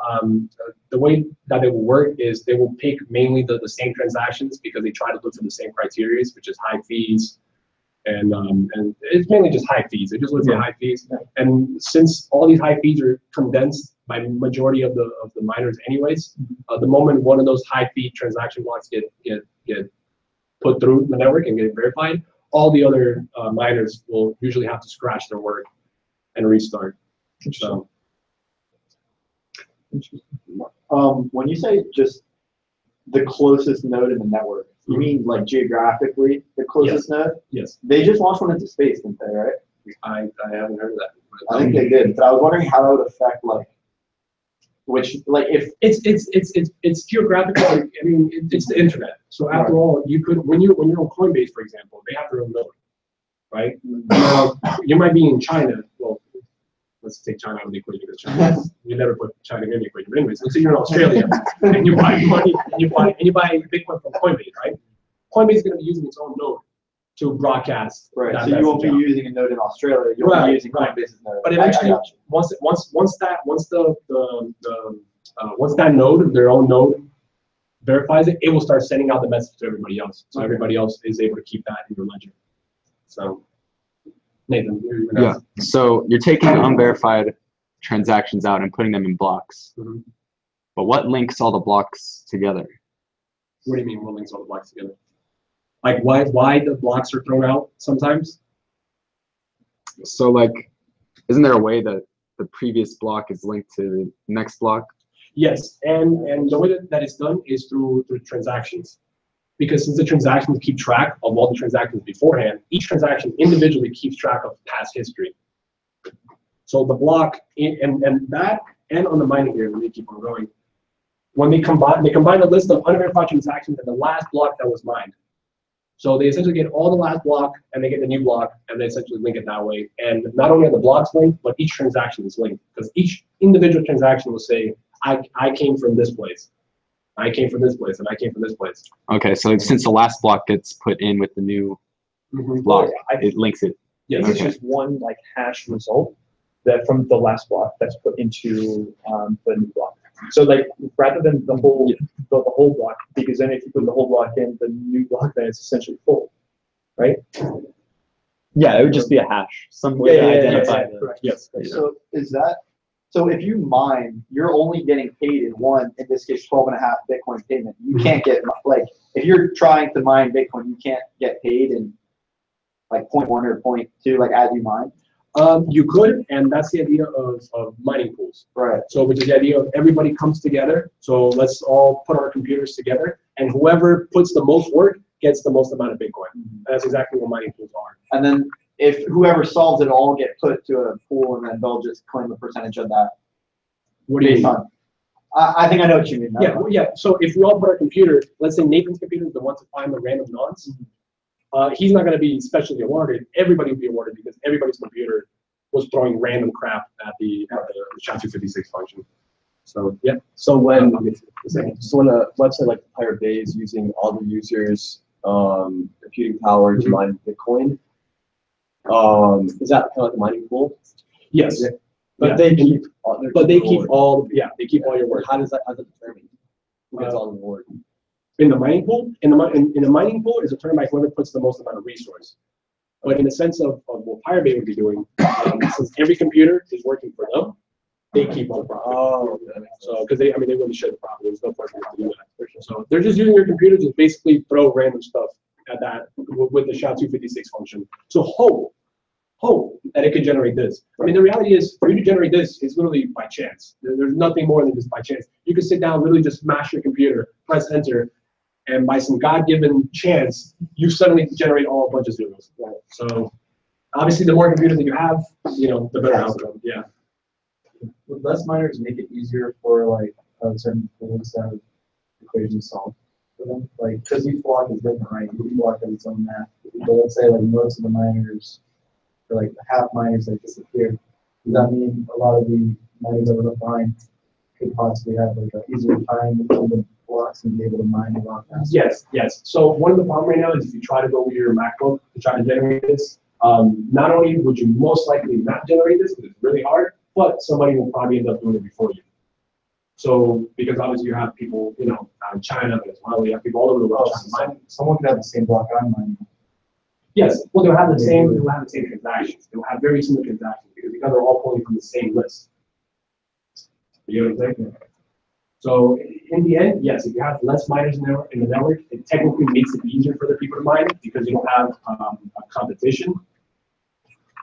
the way that they will work is they will pick mainly the same transactions because they try to look for the same criteria, which is high fees. And it's mainly just high fees. They just look for high fees. And since all these high fees are condensed by majority of the miners anyways, the moment one of those high fee transaction blocks get put through the network and get verified, all the other miners will usually have to scratch their work and restart. So, when you say just the closest node in the network, you mean like geographically the closest node? Yes. They just launched one into space, didn't they, right? I haven't heard of that. I think they did, but I was wondering how that would affect like which like if it's geographical. I mean, it's the internet. So after all, you could when you're on Coinbase, for example, they have their own node, right? Now, you might be in China. Well, let's take China out of the equation because China, you never put China in the equation. But anyways, let's say you're in Australia and you buy money and you buy Bitcoin from Coinbase, right? Coinbase is going to be using its own node to broadcast. Right. that So you won't be message out. using a node in Australia. You'll be using Coinbase's node. But eventually, I got you. once that node, their own node, verifies it, it will start sending out the message to everybody else. So everybody else is able to keep that in your ledger. So, Nathan, you're gonna Yeah. So you're taking unverified transactions out and putting them in blocks. Mhm. But what links all the blocks together? What do you mean? What links all the blocks together? Like why the blocks are thrown out sometimes? So like, isn't there a way that the previous block is linked to the next block? Yes, and the way that it's done is through transactions. Because since the transactions keep track of all the transactions beforehand, each transaction individually keeps track of past history. So the block and that and on the mining here, let me keep on going. When they combine the list of unverified transactions and the last block that was mined. So they essentially get all the last block and they get the new block and they essentially link it that way. And not only are the blocks linked, but each transaction is linked because each individual transaction will say, I came from this place. I came from this place and I came from this place. Okay, so since the last block gets put in with the new block, it links it. Yes. It's just one like hash result that from the last block that's put into the new block. So like rather than the whole block, because then if you put the whole block in the new block, then it's essentially full, right? Yeah, it would just be a hash. Some way to identify the. Correct. Yes. So so if you mine, you're only getting paid in one, in this case, 12.5 Bitcoin payment. You can't get like if you're trying to mine Bitcoin, you can't get paid in like 0.1 or 0.2 like as you mine. You could, and that's the idea of mining pools. Right. So which is the idea of everybody comes together. So let's all put our computers together, and whoever puts the most work gets the most amount of Bitcoin. And that's exactly what mining pools are. And then if whoever solves it all get put to a pool, and then they'll just claim a percentage of that. What do you Based mean? on, I think I know what you mean. Yeah, well, yeah. So if we all put our computer, let's say Nathan's computer is the one to find the random nonce, he's not going to be specially awarded. Everybody will be awarded because everybody's computer was throwing random crap at the SHA-256 function. So yeah. So when a website like Pirate Bay is using all the users' computing power to mine Bitcoin, is that kind of like a mining pool? Yes. But they keep all their But they keep reward. all they keep all your work. How does that determine who gets all the reward? In the mining pool, in the mining pool is determined by whoever puts the most amount of resource. But in the sense of what Pirate Bay would be doing, since every computer is working for them, they keep all the profit. Oh, So because they really should profit. There's no point to do that. So they're just using your computer to basically throw random stuff at that with the SHA-256 function. So hope that it could generate this. I mean, the reality is, for you to generate this is literally by chance. There's nothing more than just by chance. You can sit down, literally just smash your computer, press enter, and by some God-given chance, you suddenly generate a bunch of zeros. Right? So obviously, the more computers that you have, the better outcome. Yeah. Would less miners make it easier for like certain pools to have equations solved for them? Like, because each block is different, right? Each block has its own math. But let's say like most of the miners, or like half miners, like disappear. Does that mean a lot of the miners that were left behind could possibly have like an easier time with the blocks and be able to mine a lot faster. Yes, yes. So one of the problems right now is if you try to go with your MacBook to try to generate this, not only would you most likely not generate this because it's really hard, but somebody will probably end up doing it before you. So because obviously you have people, you know, out in China, Venezuela, you have people all over the world. Someone could have the same block I'm mining. Yes, well, they'll have the same transactions. They'll have very similar transactions because they're all pulling from the same list. You know what I'm saying? So in the end, yes, if you have less miners in the network, it technically makes it easier for the people to mine because you don't have a competition.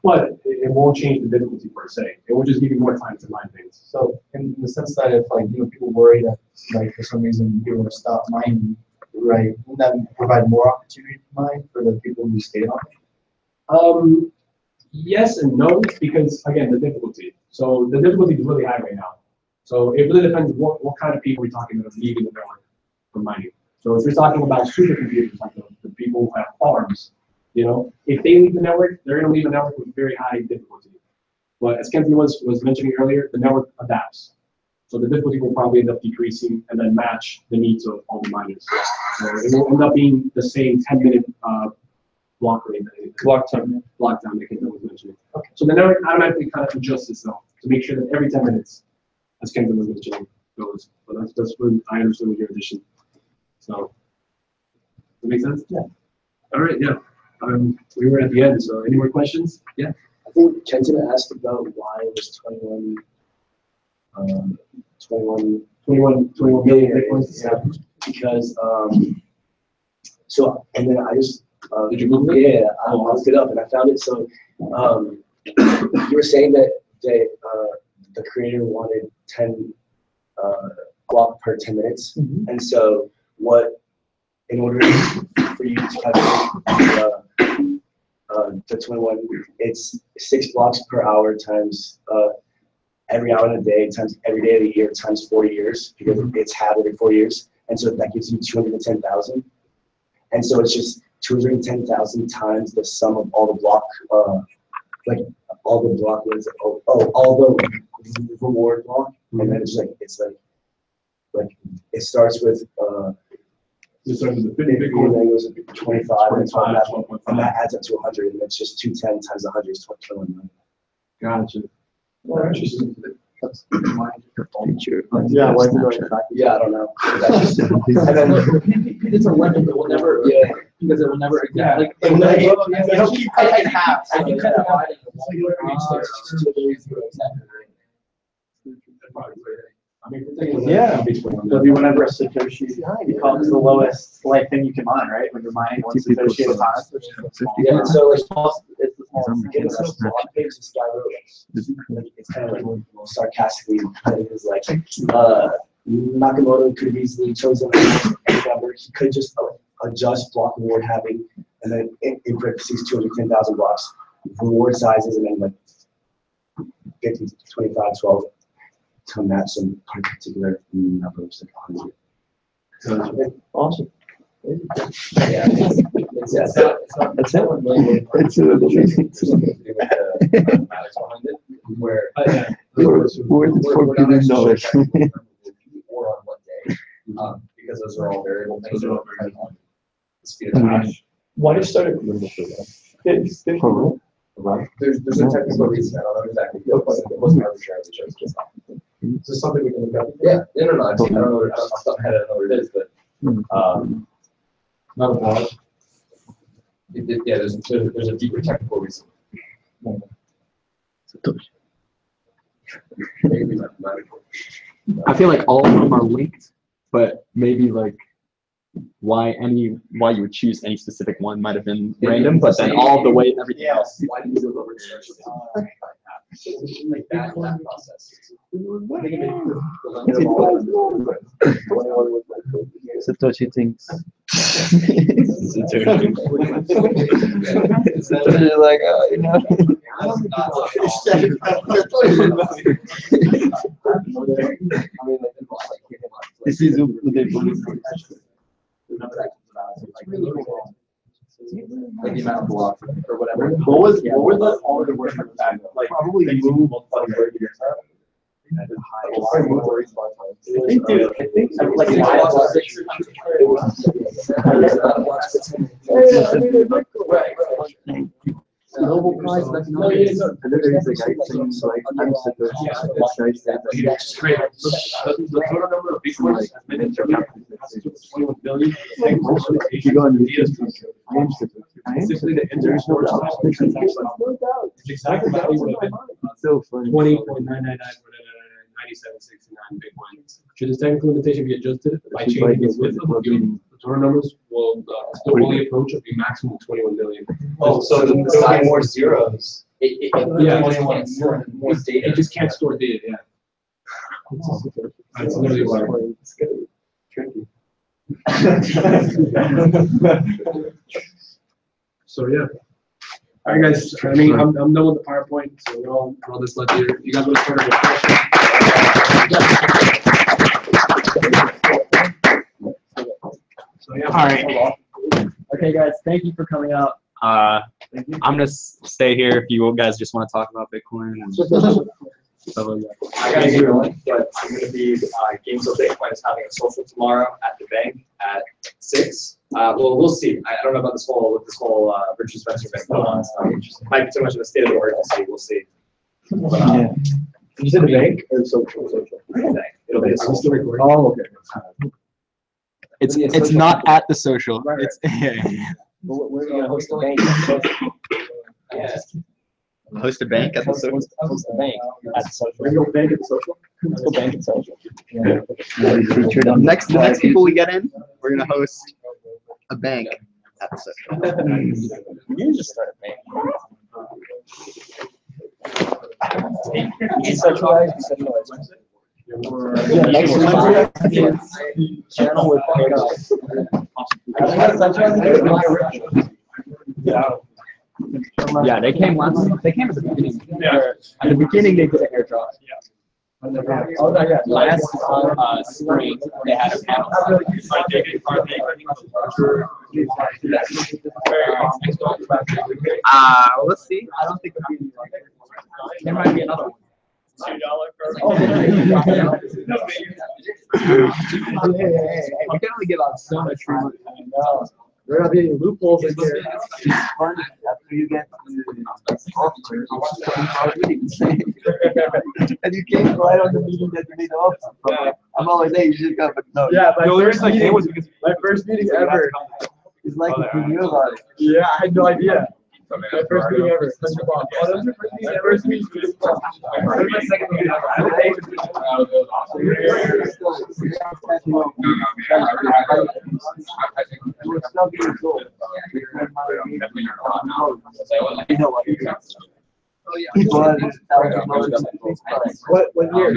But it won't change the difficulty per se. It will just give you more time to mine things. So in the sense that if like, you know, people worry that like for some reason people will stop mining, right, wouldn't that provide more opportunity to mine for the people who stay on it? Yes and no, because again, the difficulty. So the difficulty is really high right now. So it really depends what kind of people we're talking about leaving the network for mining. So if you're talking about supercomputers, like the people who have farms, you know, if they leave the network, they're going to leave a network with very high difficulty. But as Kenzie was mentioning earlier, the network adapts. So the difficulty will probably end up decreasing and then match the needs of all the miners. So it will end up being the same 10-minute block rate. Block time that Kenzie was mentioning. Okay. So the network automatically kind of adjusts itself to make sure that every 10 minutes, as Kenzie was mentioning, goes. But that's what I understood with your addition. So, does that make sense? Yeah. All right, yeah. We were at the end, so any more questions? Yeah. I think Kenton asked about why it was 21 million Bitcoins. Yeah. Because, so, and then I just, did you Google it? Yeah, I looked it up and I found it. So, you were saying that they, the creator wanted 10 block per 10 minutes. Mm-hmm. And so in order for you to calculate the 21, it's 6 blocks per hour times every hour in a day times every day of the year times 40 years because it's half every 4 years. And so that gives you 210,000. And so it's just 210,000 times the sum of all the block, like all the block ones, all the reward block. And then it's like it starts with It starts with the 50 Bitcoin, and then goes to 25, and 12.5. that adds up to 100, and it's just 210 times 100 is 21 million. Gotcha. Well, interesting. Yeah, why is it going back? Yeah, I don't know. And then It's a limit that will never, because it will never, like, it'll keep cutting in half. I can cut it out. Yeah. It'll be whenever a Satoshi becomes the lowest like thing you can mine, right? When you're mining one Satoshi at a time. Yeah, so like, It's the smallest. getting some block page is it's kind of like sarcastically is like Nakamoto could have easily chosen any number. He could just adjust block reward having and then in parentheses 210,000 blocks reward sizes and then like 50, 25, 12 to match some particular numbers like 100. Awesome. Yeah, it's not That's it. really It's mathematics behind it, where worth $4 billion. or on what day, because those are all variable things that depend on the speed of hash. Why did you start it? There's a technical reason, I don't know exactly what it wasn't arbitrary, which is just Is this something we can look up? yeah, no, I don't know, off the top of my head, I don't know what it is, but Not a lot. yeah, there's a deeper technical reason. Maybe mathematical. I feel like all of them are linked, but maybe like why you would choose any specific one might have been random, but then all the way everything else. Why do you do over like that process? I think Satoshi thinks. Satoshi like, you know. This is like the amount of blocks or whatever. What were all the words back? Like probably move Nobel Prize. And then there's like items like the total number of bitcoins has been in 21 billion. If you go into the Specifically, the international transaction. It's exactly that was so funny. 20.9999769 bitcoins. Should this technical limitation be adjusted by changing its width of the field, the total numbers will still only approach a maximum of 21 million. Oh, so there will be more zeros. It Yeah. can't store more data. It just can't store data, yeah. That's literally why. It's gonna be tricky. So, yeah. All right, guys, I mean, I'm done with the PowerPoint, so we're all this left here. You guys want to start with a question? So, yeah. All right. Okay, guys, thank you for coming out. I'm gonna stay here if you guys just want to talk about Bitcoin and stuff like that. I gotta get going, but I'm gonna be, Games of Bitcoin is having a social tomorrow at the bank at 6. Well, we'll see. I don't know about this whole Richard Spencer thing going on. Might be too much of a state of the emergency. We'll see. But, Yeah. You said the bank or social? it'll be a social. Oh, okay. It's not at the social. It's We're gonna host a bank. Yeah. host a bank at the social. Host the bank at the social. We're gonna bank at the social. Let's go bank at social. The next people we get in, we're gonna host a bank at the social. You just start a bank. Decentralized, decentralized. Yeah, next week channel with Yeah, they came at the beginning. At the beginning, they did an airdrop. Oh, yeah. Last spring, they had a panel. Let's see. I don't think there might be another one. Hey, We can only give out so much free money. we're not getting loopholes in here. It's fun after you get and you can't right on the meeting that you made off. I'm always there. You just got no. Yeah, my first meeting ever. It's like you knew about it. Yeah, I had no idea. My first meeting ever. My first meeting ever. My second meeting ever. What year?